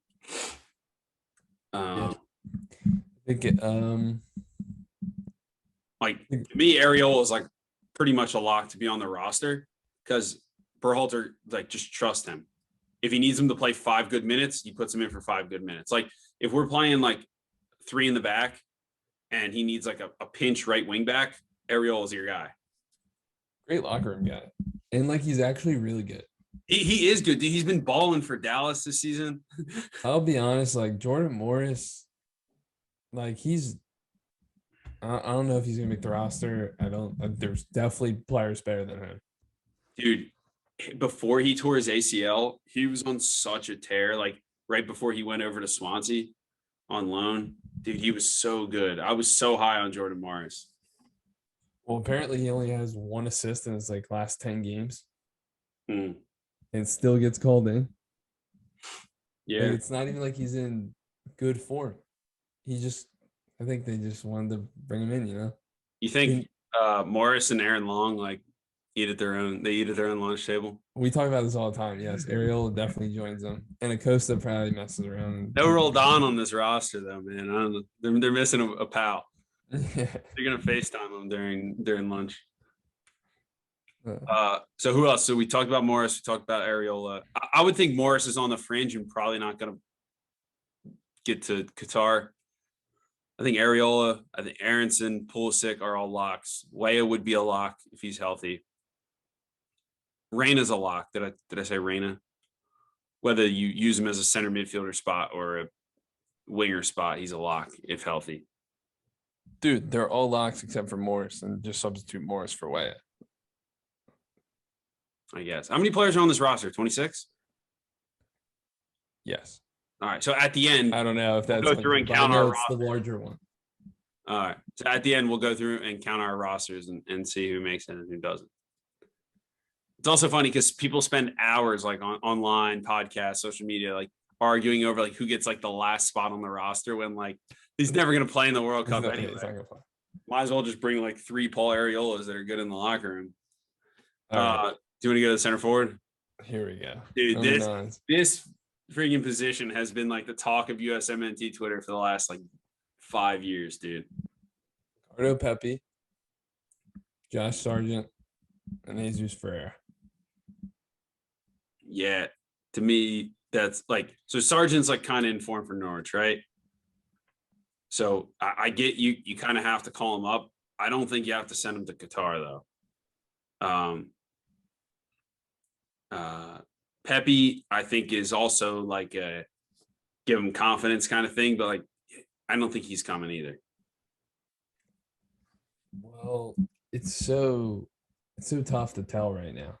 Yeah. I think
Like to me, Areola is like pretty much a lock to be on the roster because Berhalter, like, just trust him. If he needs him to play 5 good minutes, he puts him in for 5 good minutes. Like if we're playing like 3 in the back and he needs like a pinch right wing back, Areola is your guy.
great locker room guy. And like he's actually really good.
He is good. Dude, he's been balling for Dallas this season.
I'll be honest, like Jordan Morris, like I don't know if he's gonna make the roster. There's definitely players better than him.
Dude, before he tore his ACL, he was on such a tear. Like right before he went over to Swansea on loan, dude, he was so good. I was so high on Jordan Morris.
Well, apparently he only has 1 assist in his like last 10 games.
Mm.
And still gets called in.
Yeah.
Like, it's not even like he's in good form. I think they just wanted to bring him in, you know?
You think Morris and Aaron Long like eat at their own lunch table?
We talk about this all the time. Yes, Ariel definitely joins them. And Acosta probably messes around.
No Roldan on this roster though, man. I don't know. They're missing a pal.
Yeah.
They're gonna FaceTime them during lunch. So who else? So we talked about Morris. We talked about Areola. I would think Morris is on the fringe and probably not going to get to Qatar. I think Areola, I think Aronson, Pulisic are all locks. Weah would be a lock if he's healthy. Reyna's a lock. Did I say Reyna? Whether you use him as a center midfielder spot or a winger spot, he's a lock if healthy.
Dude, they're all locks except for Morris, and just substitute Morris for Weah.
I guess. How many players are on this roster? 26?
Yes.
All right. So at the end,
I don't know if that's
go through and count our
it's the larger one.
all right. So at the end, we'll go through and count our rosters and see who makes it and who doesn't. It's also funny because people spend hours like online, podcasts, social media, like arguing over like who gets like the last spot on the roster when like he's never going to play in the World Cup anyway. Might as well just bring like 3 Paul Areolas that are good in the locker room. Right. Do you want to go to center forward?
Here we go.
Dude, this freaking position has been like the talk of USMNT Twitter for the last like 5 years, dude.
Ricardo Pepi, Josh Sargent, and Jesus Ferreira.
Yeah, to me, that's like so. Sargent's like kind of in form for Norwich, right? So I get you. You kind of have to call him up. I don't think you have to send him to Qatar though. Pepe, I think, is also like a give him confidence kind of thing, but like I don't think he's coming either.
Well, it's so tough to tell right now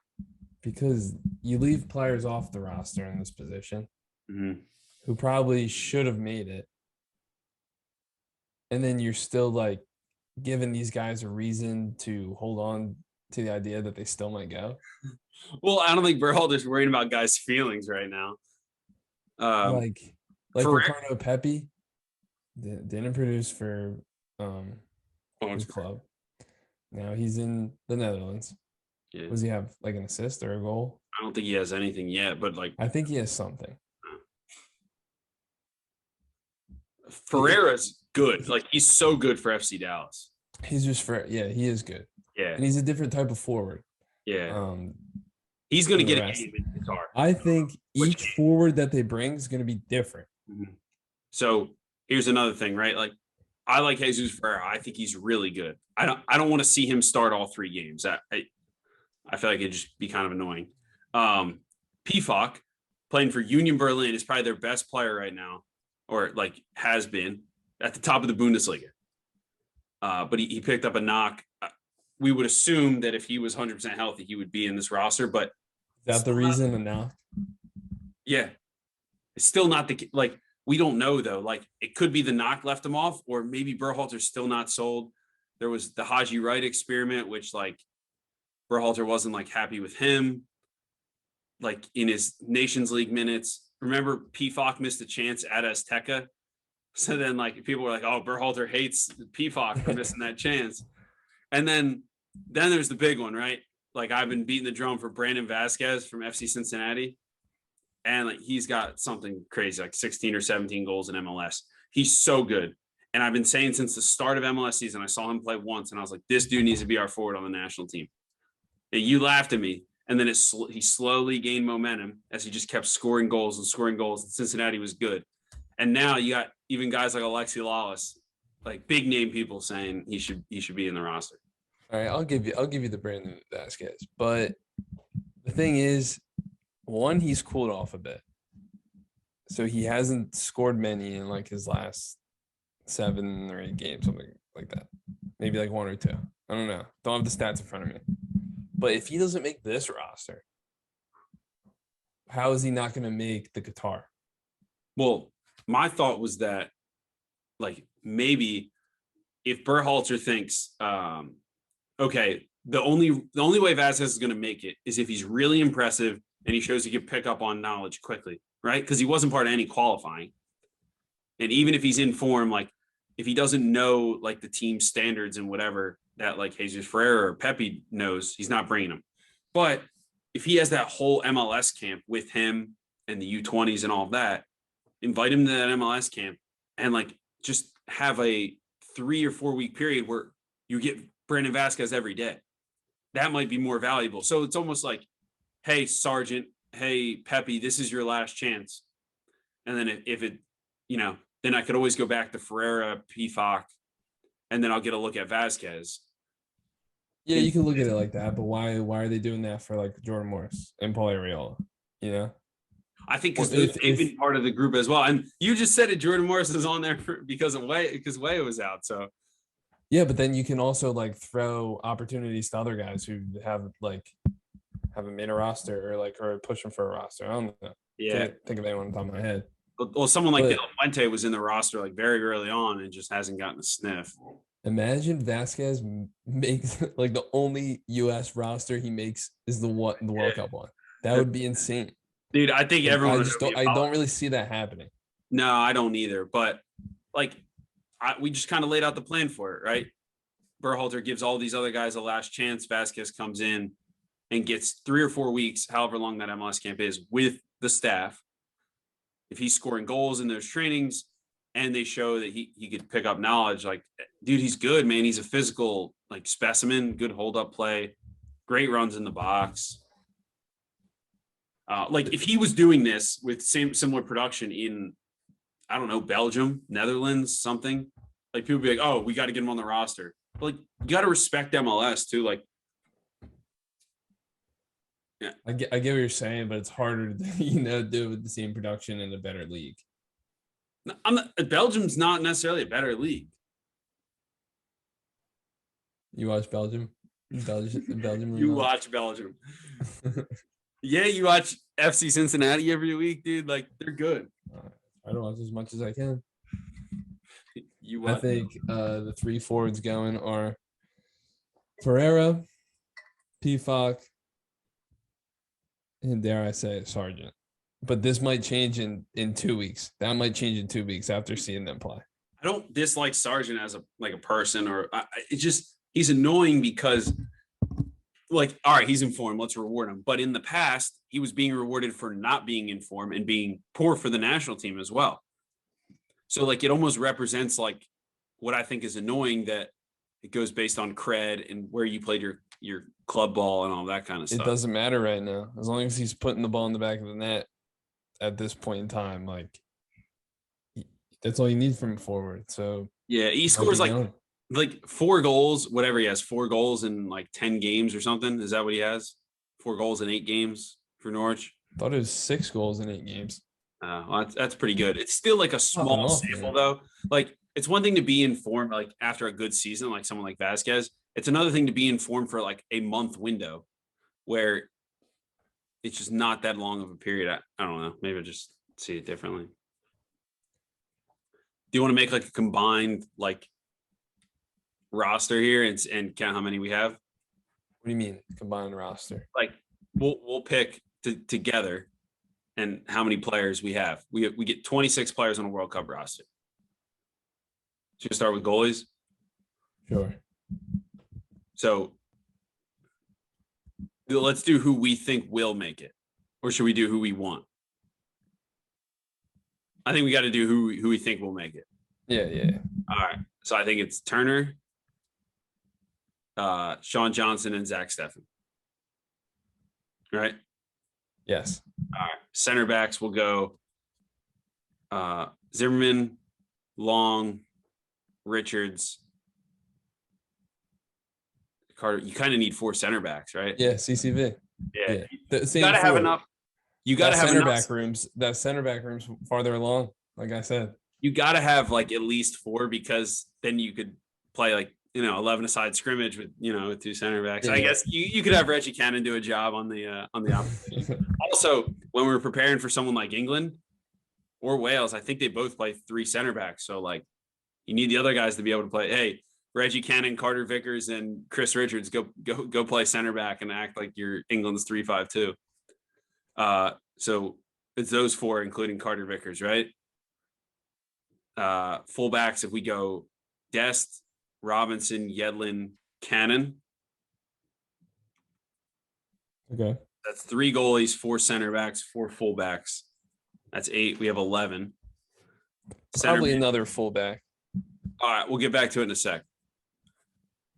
because you leave players off the roster in this position who probably should have made it. And then you're still like giving these guys a reason to hold on to the idea that they still might go.
Well, I don't think Berhalter's worrying about guys' feelings right now.
Like Ricardo Pepi didn't produce for his club. Now he's in the Netherlands. Yeah. Does he have like an assist or a goal?
I don't think he has anything yet, but like
I think he has something.
Ferreira's good. Like he's so good for FC Dallas.
He's just he is good.
Yeah.
And he's a different type of forward.
Yeah. He's going to get a game in Qatar.
I think each forward that they bring is going to be different.
Mm-hmm. So here's another thing, right? Like I like Jesus Ferreira. I think he's really good. I don't want to see him start all 3 games. I feel like it'd just be kind of annoying. Pifok playing for Union Berlin is probably their best player right now, or like has been at the top of the Bundesliga. But he picked up a knock. We would assume that if he was 100% healthy, he would be in this roster. But
is that the reason? And now,
yeah, it's still not the like. We don't know though. Like it could be the knock left him off, or maybe Berhalter's still not sold. There was the Haji Wright experiment, which like Berhalter wasn't like happy with him. Like in his Nations League minutes, remember Pifok missed a chance at Azteca. So then like people were like, "Oh, Berhalter hates Pifok for missing that chance." And then there's the big one, right? like I've been beating the drum for Brandon Vasquez from FC Cincinnati. And like he's got something crazy, like 16 or 17 goals in MLS. He's so good. And I've been saying since the start of MLS season, I saw him play once and I was like, this dude needs to be our forward on the national team. And you laughed at me. And then he slowly gained momentum as he just kept scoring goals. And Cincinnati was good. And now you got even guys like Alexi Lawless, like big name people saying he should be in the roster.
All right, I'll give you the Brandon Vasquez. But the thing is, one, he's cooled off a bit. So he hasn't scored many in like his last 7 or 8 games, something like that. Maybe like 1 or 2. I don't know. Don't have the stats in front of me. But if he doesn't make this roster, how is he not going to make the Qatar?
Well, my thought was that, like, maybe if Berhalter thinks, okay, the only way Vasquez is going to make it is if he's really impressive and he shows he can pick up on knowledge quickly, right? Because he wasn't part of any qualifying. And even if he's in form, like, if he doesn't know, like, the team standards and whatever that, like, Jesus Ferreira or Pepe knows, he's not bringing him. But if he has that whole MLS camp with him and the U20s and all of that, invite him to that MLS camp and, like, just have a 3 or 4 week period where you get Brandon Vasquez every day. That might be more valuable. So it's almost like, hey, Sergeant, hey, Pepe, this is your last chance. And then if it, then I could always go back to Ferreira, Pifak, and then I'll get a look at Vasquez.
Yeah, you can look at it like that, but why are they doing that for like Jordan Morris and Paul Arriola?
I think because they've been part of the group as well. And you just said it, Jordan Morris is on there because Weah was out. So
yeah, but then you can also like throw opportunities to other guys who haven't made a roster or pushing for a roster. I don't know.
Yeah,
Can't think of anyone on top of my head.
Well, someone like De La Fuente was in the roster like very early on and just hasn't gotten a sniff.
Imagine Vasquez makes like the only U.S. roster he makes is the World Cup one. That would be insane,
dude. I think everyone.
I don't really see that happening.
No, I don't either. But like, we just kind of laid out the plan for it, right? Berhalter gives all these other guys a last chance. Vasquez comes in and gets 3 or 4 weeks, however long that MLS camp is, with the staff. If he's scoring goals in those trainings and they show that he could pick up knowledge, like, dude, he's good, man. He's a physical, like, specimen, good hold-up play, great runs in the box. Like, if he was doing this with similar production in, I don't know, Belgium, Netherlands, something, like, people would be like, oh, we got to get him on the roster. But, like, you got to respect MLS, too. Like, yeah,
I get what you're saying, but it's harder to do it with the same production in a better league.
Belgium's not necessarily a better league.
You watch Belgium? Belgium.
You watch Belgium. Yeah, you watch FC Cincinnati every week, dude. Like, they're good.
I don't watch as much as I can.
I
think the 3 forwards going are Ferreira, Pifak, and dare I say Sargent. But this might change in 2 weeks. That might change in 2 weeks after seeing them play.
I don't dislike Sargent as a person, or it's just he's annoying because, like, all right, he's in form, let's reward him. But in the past, he was being rewarded for not being in form and being poor for the national team as well. So, like, it almost represents, like, what I think is annoying, that it goes based on cred and where you played your club ball and all that kind of stuff.
It doesn't matter right now. As long as he's putting the ball in the back of the net at this point in time, like, that's all you need from a forward. So
yeah, he scores like 4 goals, whatever he has, 4 goals in like 10 games or something. Is that what he has? 4 goals in 8 games for Norwich?
I thought it was 6 goals in 8 games.
Well, that's pretty good. It's still like a small sample, though. Like, it's one thing to be informed, like, after a good season, like someone like Vasquez. It's another thing to be informed for like a month window where it's just not that long of a period. I don't know. Maybe I just see it differently. Do you want to make like a combined like roster here and count how many we have?
What do you mean combined roster?
Like, we'll pick together and how many players we have. We get 26 players on a World Cup roster. Should we start with goalies?
Sure.
So Let's do who we think will make it, or should we do who we want? I think we got to do who we think will make it.
Yeah.
All right. So I think it's Turner, Sean Johnson, and Zach Steffen. Right.
Yes.
All right. Center backs will go Zimmerman, Long, Richards, Carter. You kind of need 4 center backs, right?
Yeah, CCV.
Yeah.
The
You
same
got to have
four.
enough. You got to have
center
enough.
back rooms. That center back rooms farther along, like I said.
You got to have like at least 4 because then you could play like 11-a-side scrimmage with with 2 center backs.
Yeah.
I guess you could have Reggie Cannon do a job on the opposite. Also, when we're preparing for someone like England or Wales, I think they both play 3 center backs. So like you need the other guys to be able to play. Hey, Reggie Cannon, Carter Vickers, and Chris Richards go play center back and act like you're England's 3-5-2. So it's those 4, including Carter Vickers, right? Fullbacks, if we go Dest, Robinson, Yedlin, Cannon.
Okay.
That's 3 goalies, 4 center backs, 4 fullbacks. That's 8. We have 11.
Probably another fullback.
All right, we'll get back to it in a sec.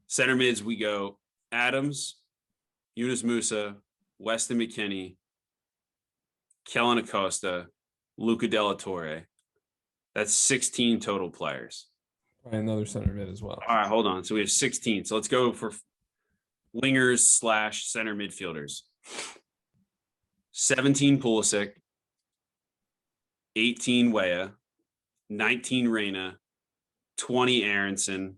Center mids, we go Adams, Yunus Musa, Weston McKennie, Kellen Acosta, Luca Della Torre. That's 16 total players.
Probably another center mid as well.
All right, hold on. So we have 16. So let's go for wingers / center midfielders. 17 Pulisic, 18 Weah, 19 Reyna, 20 Aronson.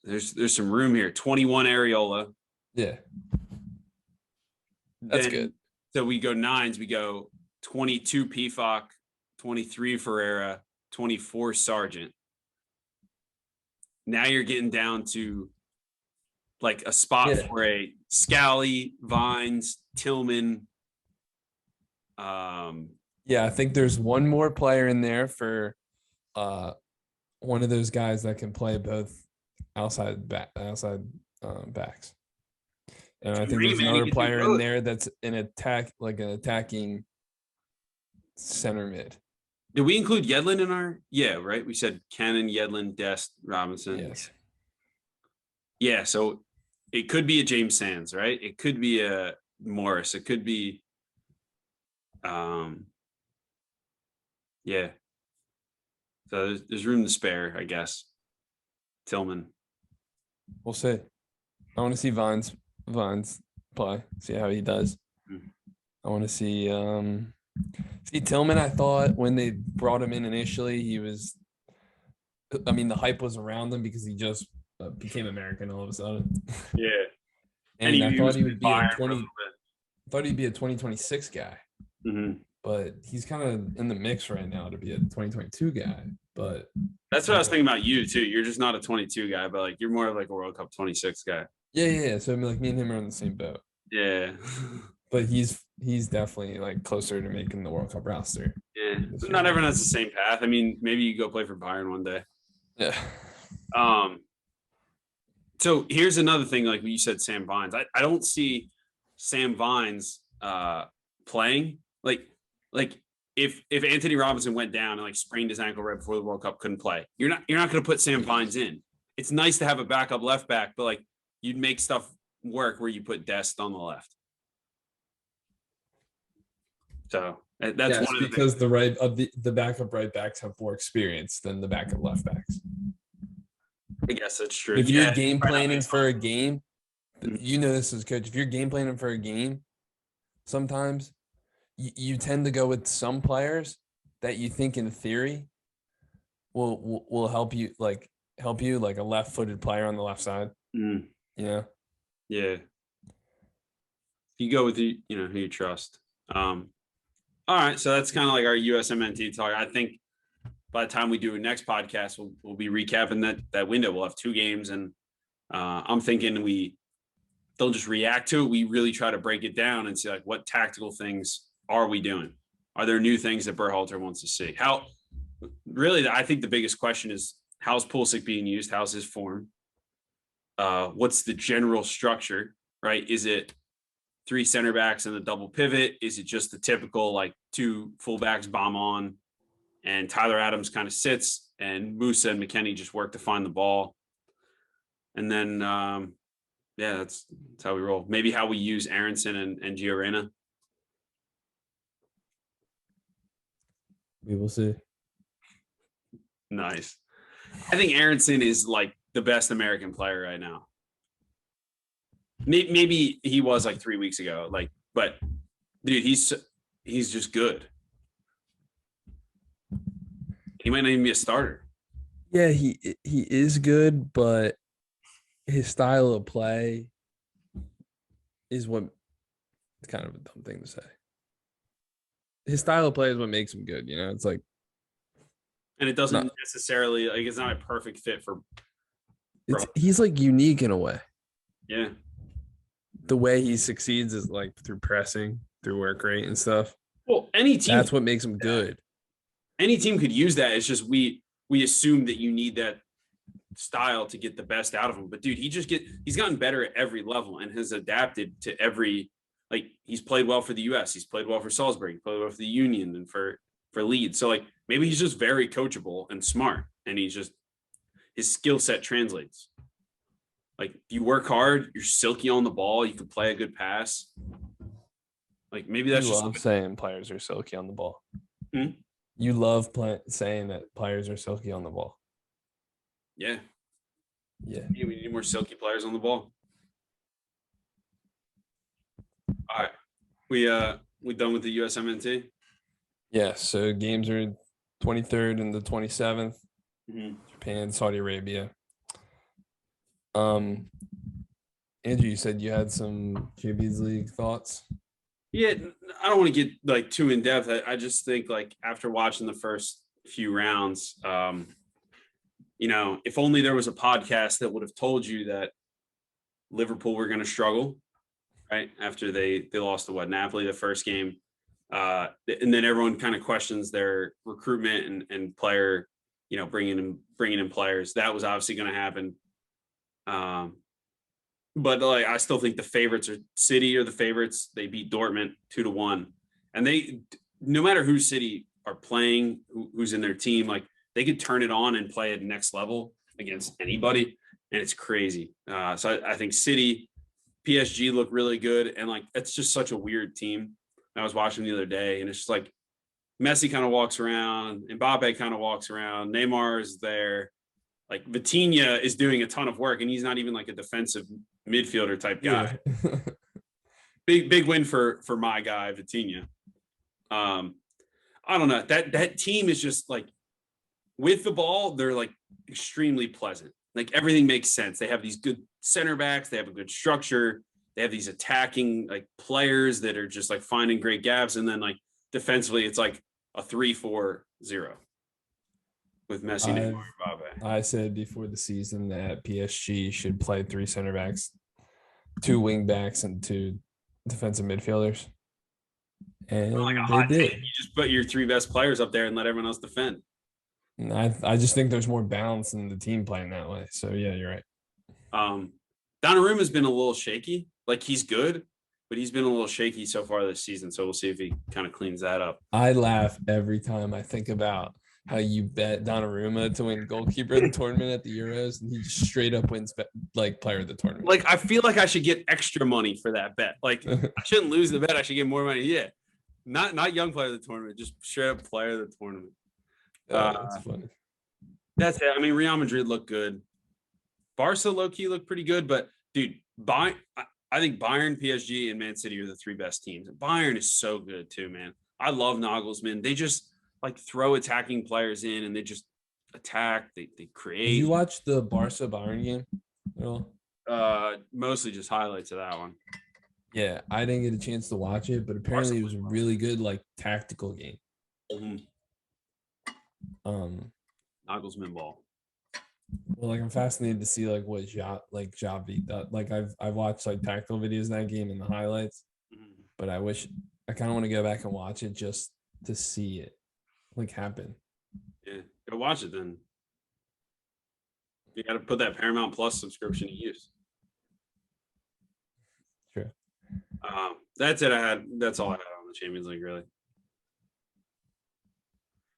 There's some room here. 21 Areola.
Yeah. That's
Then,
good.
So we go 9s. We go 22 Pefok, 23 Ferreira, 24 Sargent. Now you're getting down to like a spot for a Scally, Vines, Tillman.
Yeah, I think there's one more player in there for one of those guys that can play both outside backs. And I think there's another player in there that's an attacking center mid.
Did we include Yedlin in our? Yeah, right. We said Cannon, Yedlin, Dest, Robinson.
Yes.
Yeah, so it could be a James Sands, right? It could be a Morris. It could be, yeah. So there's room to spare, I guess. Tillman.
We'll see. I want to see Vines play, see how he does. I want to see Tillman. I thought when they brought him in initially, the hype was around him because he just became American all of a sudden.
Yeah.
and I thought he would be thought he'd be a 2026 guy.
Mm-hmm.
But he's kind of in the mix right now to be a 2022 guy. But
that's what I was thinking about you too. You're just not a 22 guy, but like you're more of like a World Cup 26 guy.
Yeah. So like me and him are on the same boat.
Yeah.
But he's definitely like closer to making the World Cup roster.
Yeah. Not everyone has the same path. I mean, maybe you go play for Bayern one day.
Yeah.
So here's another thing, like when you said Sam Vines. I don't see Sam Vines playing. Like if Anthony Robinson went down and like sprained his ankle right before the World Cup, couldn't play, you're not going to put Sam Vines in. It's nice to have a backup left back, but like you'd make stuff work where you put Dest on the left. So that's one of the
because the backup right backs have more experience than the backup left backs.
I guess that's true.
If you're game planning for a game, you know this as coach. If you're game planning for a game, sometimes you tend to go with some players that you think in theory will help you like a left-footed player on the left side.
Mm.
Yeah.
Yeah. You go with who you trust. All right, so that's kind of like our USMNT talk. I think by the time we do a next podcast, we'll be recapping that window. We'll have 2 games, and I'm thinking we don't just react to it. We really try to break it down and see like what tactical things are we doing? Are there new things that Berhalter wants to see? I think the biggest question is how's Pulisic being used? How's his form? what's the general structure, right? Is it 3 center backs and a double pivot? Is it just the typical like 2 fullbacks bomb on and Tyler Adams kind of sits and Musa and McKennie just work to find the ball? And then, that's how we roll. Maybe how we use Aronson and Gio Reyna.
We will see.
Nice. I think Aronson is like the best American player right now. Maybe he was like 3 weeks ago, but dude, he's just good. He might not even be a starter.
Yeah, he is good, but his style of play is what it's kind of a dumb thing to say. His style of play is what makes him good, it's like,
and it doesn't necessarily like it's not a perfect fit for.
He's like unique in a way.
Yeah.
The way he succeeds is like through pressing, through work rate and stuff.
Well, any team.
That's what makes him good.
Any team could use that. It's just we assume that you need that style to get the best out of him. But dude, he's gotten better at every level and has adapted to every. Like he's played well for the US. He's played well for Salisbury. He played well for the Union and for Leeds. So like maybe he's just very coachable and smart, and his skill set translates. Like you work hard, you're silky on the ball, you can play a good pass. Like maybe that's
you
just
love saying players are silky on the ball.
Hmm?
You love saying that players are silky on the ball.
Yeah.
Yeah.
We need more silky players on the ball. All right. We done with the USMNT?
Yeah, so games are 23rd and the 27th.
Mm-hmm.
Japan, Saudi Arabia. Andrew, you said you had some Champions League thoughts?
Yeah, I don't want to get like too in depth. I just think like after watching the first few rounds, if only there was a podcast that would have told you that Liverpool were going to struggle, right? After they lost to Napoli the first game. And then everyone kind of questions their recruitment and player, bringing in players. That was obviously going to happen. But like, I still think the favorites are City are the favorites. They beat Dortmund 2-1, and no matter who City are playing, who's in their team, like they could turn it on and play at next level against anybody, and it's crazy. So I think City, PSG look really good, and like it's just such a weird team. I was watching the other day, and it's just like Messi kind of walks around, Mbappe kind of walks around, Neymar is there. Like Vitinha is doing a ton of work, and he's not even like a defensive midfielder type guy.
Yeah.
big win for my guy Vitinha. I don't know. That team is just like with the ball, they're like extremely pleasant. Like everything makes sense. They have these good center backs. They have a good structure. They have these attacking like players that are just like finding great gaps, and then like defensively, it's like a 3-4-0. With Messi, Neymar, Mbappe.
I said before the season that PSG should play 3 center backs, 2 wing backs, and 2 defensive midfielders. And they did.
You just put your 3 best players up there and let everyone else defend.
And I just think there's more balance in the team playing that way. So yeah, you're right.
Donnaruma's been a little shaky. Like he's good, but he's been a little shaky so far this season. So we'll see if he kind of cleans that up.
I laugh every time I think about how you bet Donnarumma to win goalkeeper of the tournament at the Euros, and he just straight up wins like player of the tournament.
Like I feel like I should get extra money for that bet. Like I shouldn't lose the bet. I should get more money. Yeah, not young player of the tournament, just straight up player of the tournament.
That's funny.
That's it. I mean, Real Madrid looked good. Barca low key looked pretty good, but dude, I think Bayern, PSG, and Man City are the 3 best teams. And Bayern is so good too, man. I love Nagelsmann. They just like throw attacking players in, and they just attack. They create.
Did you watch the Barca Bayern game at all?
Mostly just highlights of that one.
Yeah, I didn't get a chance to watch it, but apparently it was a really good like tactical game.
Mm-hmm. Nagelsmann ball.
Well, like I'm fascinated to see like what Xavi does. Like I've watched like tactical videos of that game and the highlights, but I kind of want to go back and watch it just to see it like happen.
Yeah, go watch it then. You got to put that Paramount Plus subscription to use.
True.
That's it. That's all I had on the Champions League, really.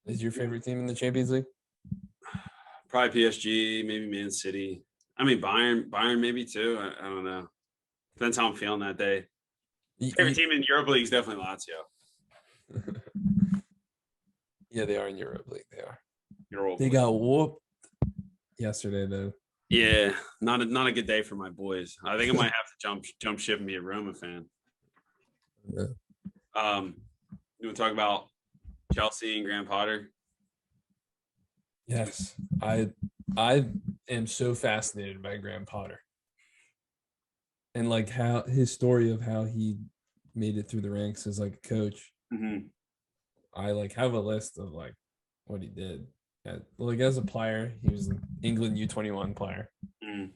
Is your favorite team in the Champions League?
Probably PSG, maybe Man City. I mean, Bayern maybe too. I don't know. Depends how I'm feeling that day. Favorite team in Europa League is definitely Lazio.
Yeah, they are in Europa League. They are.
Europa
They
League.
got whooped yesterday, though.
Yeah, not a good day for my boys. I think I might have to jump ship and be a Roma fan.
Yeah.
You want to talk about Chelsea and Graham Potter?
Yes, I am so fascinated by Graham Potter and like how his story of how he made it through the ranks as like a coach.
Mm-hmm.
I like have a list of like what he did. Like as a player, he was an England U21 player.
Mm.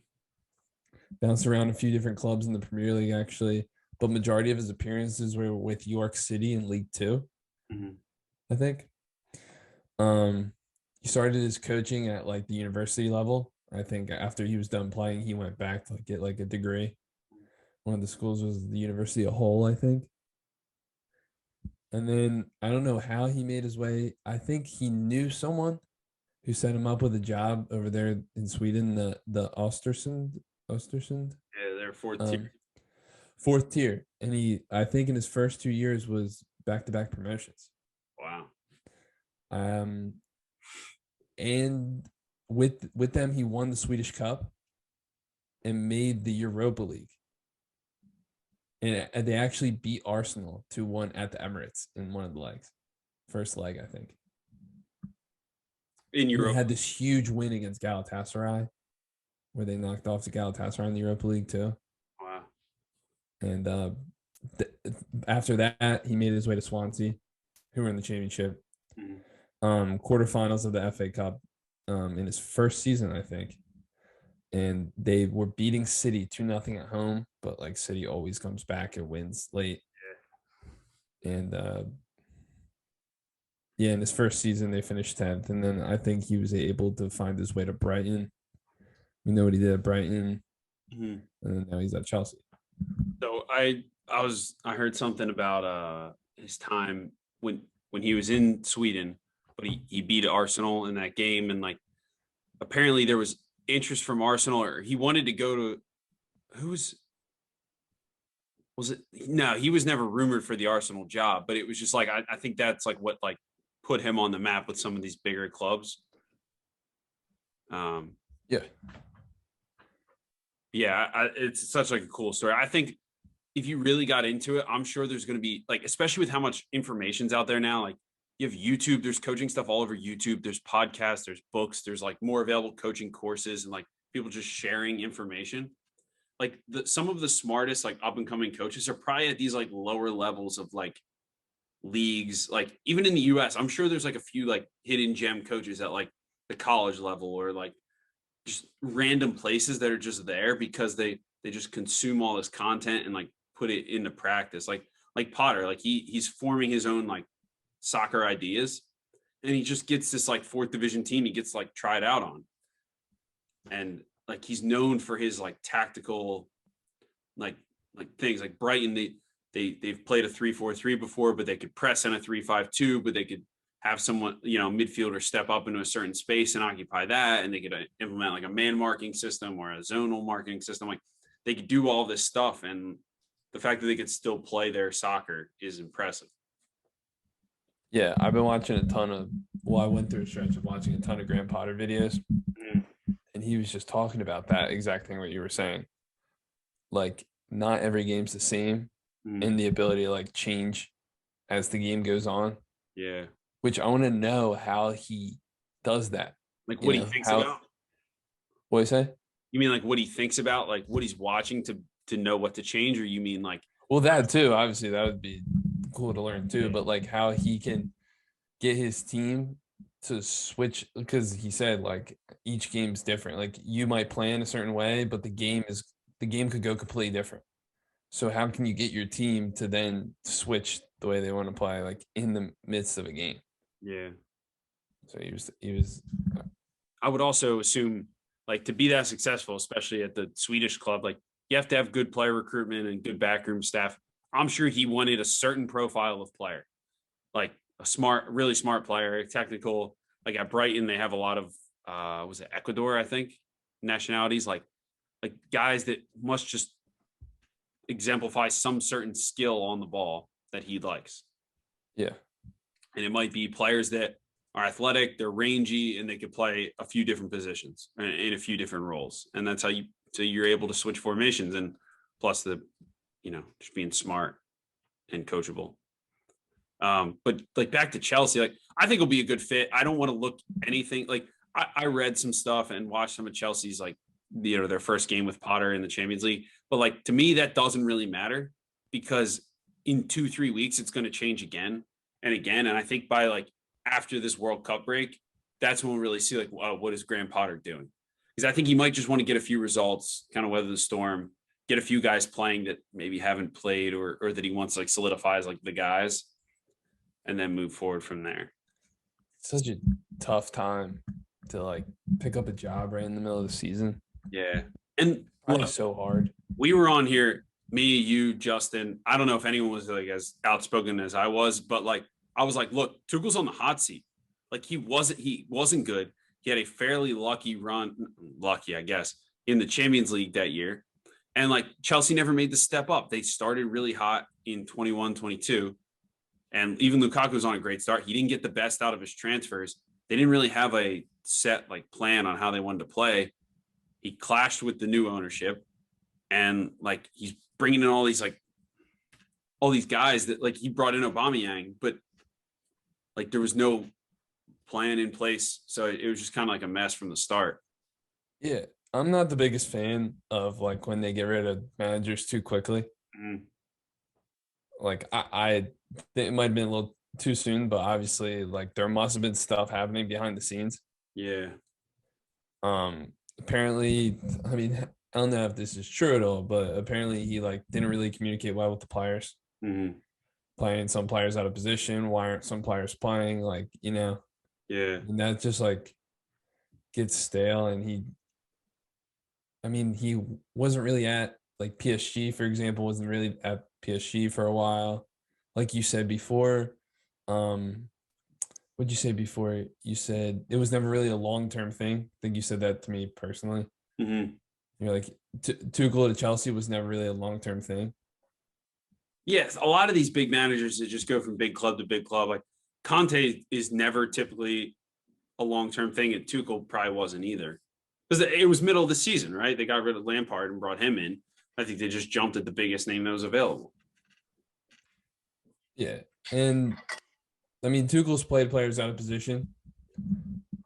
Bounced around a few different clubs in the Premier League actually, but majority of his appearances were with York City in League Two.
Mm-hmm.
I think. He started his coaching at like the university level. I think after he was done playing, he went back to like, get like a degree. One of the schools was the University of Hull, I think. And then I don't know how he made his way. I think he knew someone who set him up with a job over there in Sweden, the Östersund.
Yeah, they're fourth tier.
Fourth tier. And I think in his first 2 years was back-to-back promotions.
Wow.
And with them, he won the Swedish Cup and made the Europa League. And they actually beat Arsenal 2-1 at the Emirates in one of the legs. First leg, I think.
In Europe.
They had this huge win against Galatasaray where they knocked off the Galatasaray in the Europa League too.
Wow.
And after that, he made his way to Swansea, who were in the championship.
Mm-hmm.
Quarterfinals of the FA Cup in his first season, I think. And they were beating City 2-0 at home, but like City always comes back and wins late. Yeah. And in his first season they finished 10th, and then I think he was able to find his way to Brighton. We know what he did at Brighton,
Mm-hmm.
and then now he's at Chelsea.
So I heard something about his time when he was in Sweden, but he beat Arsenal in that game, and like apparently there was interest from Arsenal, or he wanted to go to was it? No, he was never rumored for the Arsenal job, but it was just like I think that's like what like put him on the map with some of these bigger clubs.
Yeah.
It's such like a cool story. I think if you really got into it, I'm sure there's going to be like, especially with how much information's out there now, like you have YouTube, there's coaching stuff all over YouTube, there's podcasts, there's books, there's like more available coaching courses and like people just sharing information. Like some of the smartest like up and coming coaches are probably at these like lower levels of like leagues. Like even in the US, I'm sure there's like a few like hidden gem coaches at like the college level or like just random places that are just there because they just consume all this content and like put it into practice. Like Potter, like he's forming his own like soccer ideas, and he just gets this like fourth division team he gets like tried out on, and like he's known for his like tactical like things. Like Brighton, they've played a 3-4-3 before, but they could press in a 3-5-2, but they could have someone, midfielder step up into a certain space and occupy that, and they could implement like a man marking system or a zonal marking system. Like they could do all this stuff, and the fact that they could still play their soccer is impressive.
Yeah, I've been watching a ton of. Well, I went through a stretch of watching a ton of Graham Potter videos, and he was just talking about that exact thing what you were saying. Like, not every game's the same, and the ability to like change as the game goes on.
Yeah.
Which I want to know how he does that.
Like what he thinks about.
What do you say?
You mean like what he thinks about, like what he's watching to know what to change, or you mean like?
Well, that too. Obviously, that would be cool to learn too. But like how he can get his team to switch, because he said like each game's different. Like you might plan a certain way, but the game could go completely different. So how can you get your team to then switch the way they want to play, like in the midst of a game?
Yeah.
So he was.
I would also assume like to be that successful, especially at the Swedish club, like you have to have good player recruitment and good backroom staff. I'm sure he wanted a certain profile of player, like a smart, really smart player, technical. Like at Brighton, they have a lot of was it Ecuador, I think, nationalities, like guys that must just exemplify some certain skill on the ball that he likes.
Yeah.
And it might be players that are athletic, they're rangy, and they could play a few different positions in a few different roles. And that's how you're able to switch formations. And plus the, just being smart and coachable. But like back to Chelsea, like I think it'll be a good fit. I don't want to look anything like I read some stuff and watched some of Chelsea's like, their first game with Potter in the Champions League. But like, to me, that doesn't really matter because in 2-3 weeks, it's going to change again and again. And I think by like after this World Cup break, that's when we'll really see like, what is Graham Potter doing? Because I think he might just want to get a few results, kind of weather the storm, get a few guys playing that maybe haven't played or that he wants to like solidifies like the guys and then move forward from there.
Such a tough time to like pick up a job right in the middle of the season.
Yeah. And
probably so hard.
We were on here, me, you, Justin. I don't know if anyone was like as outspoken as I was, but like I was like, look, Tuchel's on the hot seat. Like he wasn't good. He had a fairly lucky, I guess, in the Champions League that year. And like Chelsea never made the step up. They started really hot in 21-22. And even Lukaku was on a great start. He didn't get the best out of his transfers. They didn't really have a set like plan on how they wanted to play. He clashed with the new ownership and like he's bringing in all these guys that like he brought in Aubameyang, but like there was no plan in place. So it was just kind of like a mess from the start.
Yeah. I'm not the biggest fan of like when they get rid of managers too quickly.
Mm-hmm.
Like I think it might have been a little too soon, but obviously like there must have been stuff happening behind the scenes.
Yeah.
Apparently, I mean, I don't know if this is true at all, but apparently he like didn't really communicate well with the players.
Mm-hmm.
Playing some players out of position. Why aren't some players playing? Like,
Yeah.
And that just like gets stale. And he wasn't really at like PSG, for example, wasn't really at PSG for a while. Like you said before, what'd you say before? You said it was never really a long-term thing. I think you said that to me personally.
Mm-hmm.
You're like, Tuchel to Chelsea was never really a long-term thing.
Yes, a lot of these big managers that just go from big club to big club, like Conte is never typically a long-term thing, and Tuchel probably wasn't either. Because it was middle of the season, right? They got rid of Lampard and brought him in. I think they just jumped at the biggest name that was available.
Yeah, and I mean, Tuchel's played players out of position,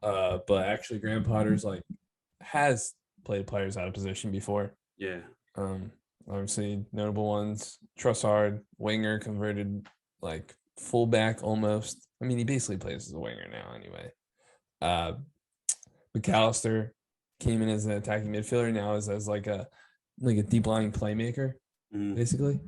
but actually Graham Potter's like has played players out of position before.
Yeah.
Obviously notable ones: Trossard, winger converted like fullback almost. I mean, he basically plays as a winger now anyway. McAllister came in as an attacking midfielder, now as like a deep lying playmaker, basically.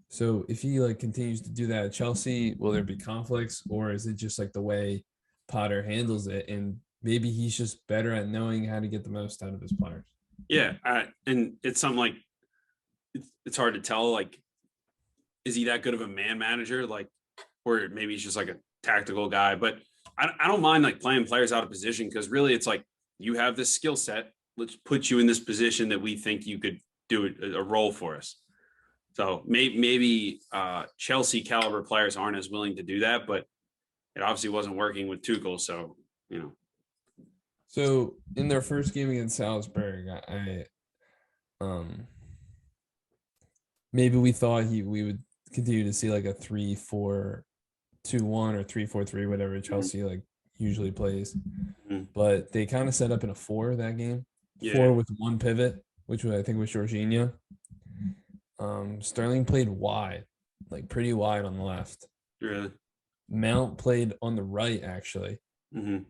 So if he like continues to do that at Chelsea, will there be conflicts, or is it just like the way Potter handles it, and maybe he's just better at knowing how to get the most out of his players?
Yeah, and it's something like it's hard to tell. Like, is he that good of a man manager? Like, or maybe he's just like a tactical guy. But I don't mind like playing players out of position because really it's like you have this skill set. Let's put you in this position that we think you could do a role for us. So maybe Chelsea caliber players aren't as willing to do that, but it obviously wasn't working with Tuchel. So,
So in their first game against Salzburg, maybe we thought we would continue to see like a 3-4-2-1 or 3-4-3, whatever Chelsea like usually plays.
Mm-hmm.
But they kind of set up in a 4 that game.
Yeah.
4 with one pivot, which I think was Jorginho. Sterling played wide, like pretty wide on the left.
Really?
Mount played on the right, actually.
Mm-hmm.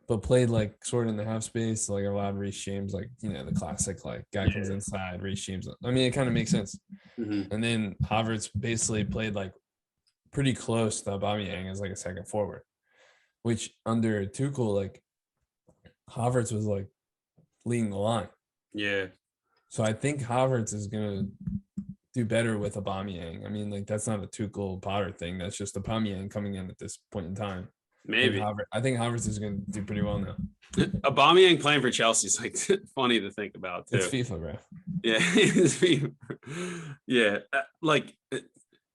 But played like sort of in the half space, like allowed Reece James, like, the classic, like guy comes inside, Reece James. I mean, it kind of makes sense.
Mm-hmm.
And then Havertz basically played like pretty close to Aubameyang as like a second forward, which under Tuchel, like Havertz was like leading the line.
Yeah.
So I think Havertz is gonna do better with Aubameyang. I mean, like that's not a Tuchel Potter thing. That's just Aubameyang coming in at this point in time.
Maybe.
I think Havertz is gonna do pretty well now.
Aubameyang playing for Chelsea is like funny to think about too.
It's FIFA, bro.
Yeah, it's FIFA. Yeah, like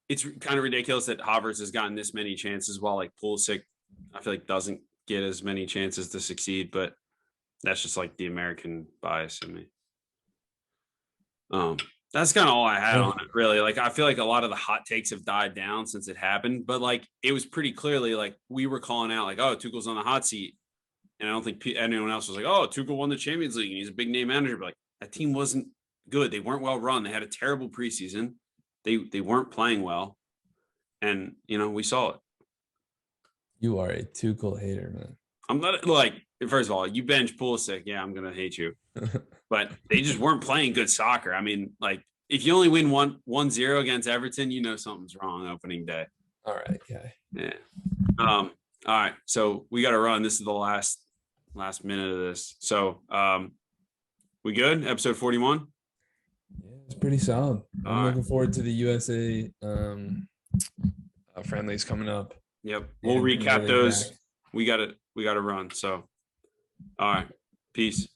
it's kind of ridiculous that Havertz has gotten this many chances while like Pulisic, I feel like doesn't get as many chances to succeed, but that's just like the American bias in me. That's kind of all I had on it, really. Like, I feel like a lot of the hot takes have died down since it happened, but like it was pretty clearly like we were calling out like, oh, Tuchel's on the hot seat, and I don't think anyone else was like, oh, Tuchel won the Champions League and he's a big name manager, but like that team wasn't good. They weren't well run. They had a terrible preseason. They weren't playing well, and we saw it.
You are a Tuchel hater, man.
I'm not like, first of all, you bench Pulisic, yeah, I'm gonna hate you. But they just weren't playing good soccer. I mean, like if you only win 1-0 against Everton, something's wrong opening day.
All right, guy.
Yeah. All right. So we got to run. This is the last minute of this. So we good? Episode 41.
Yeah, it's pretty solid. I'm looking forward to the USA friendlies coming up.
Yep. We'll recap those. We got to run. So, all right. Peace.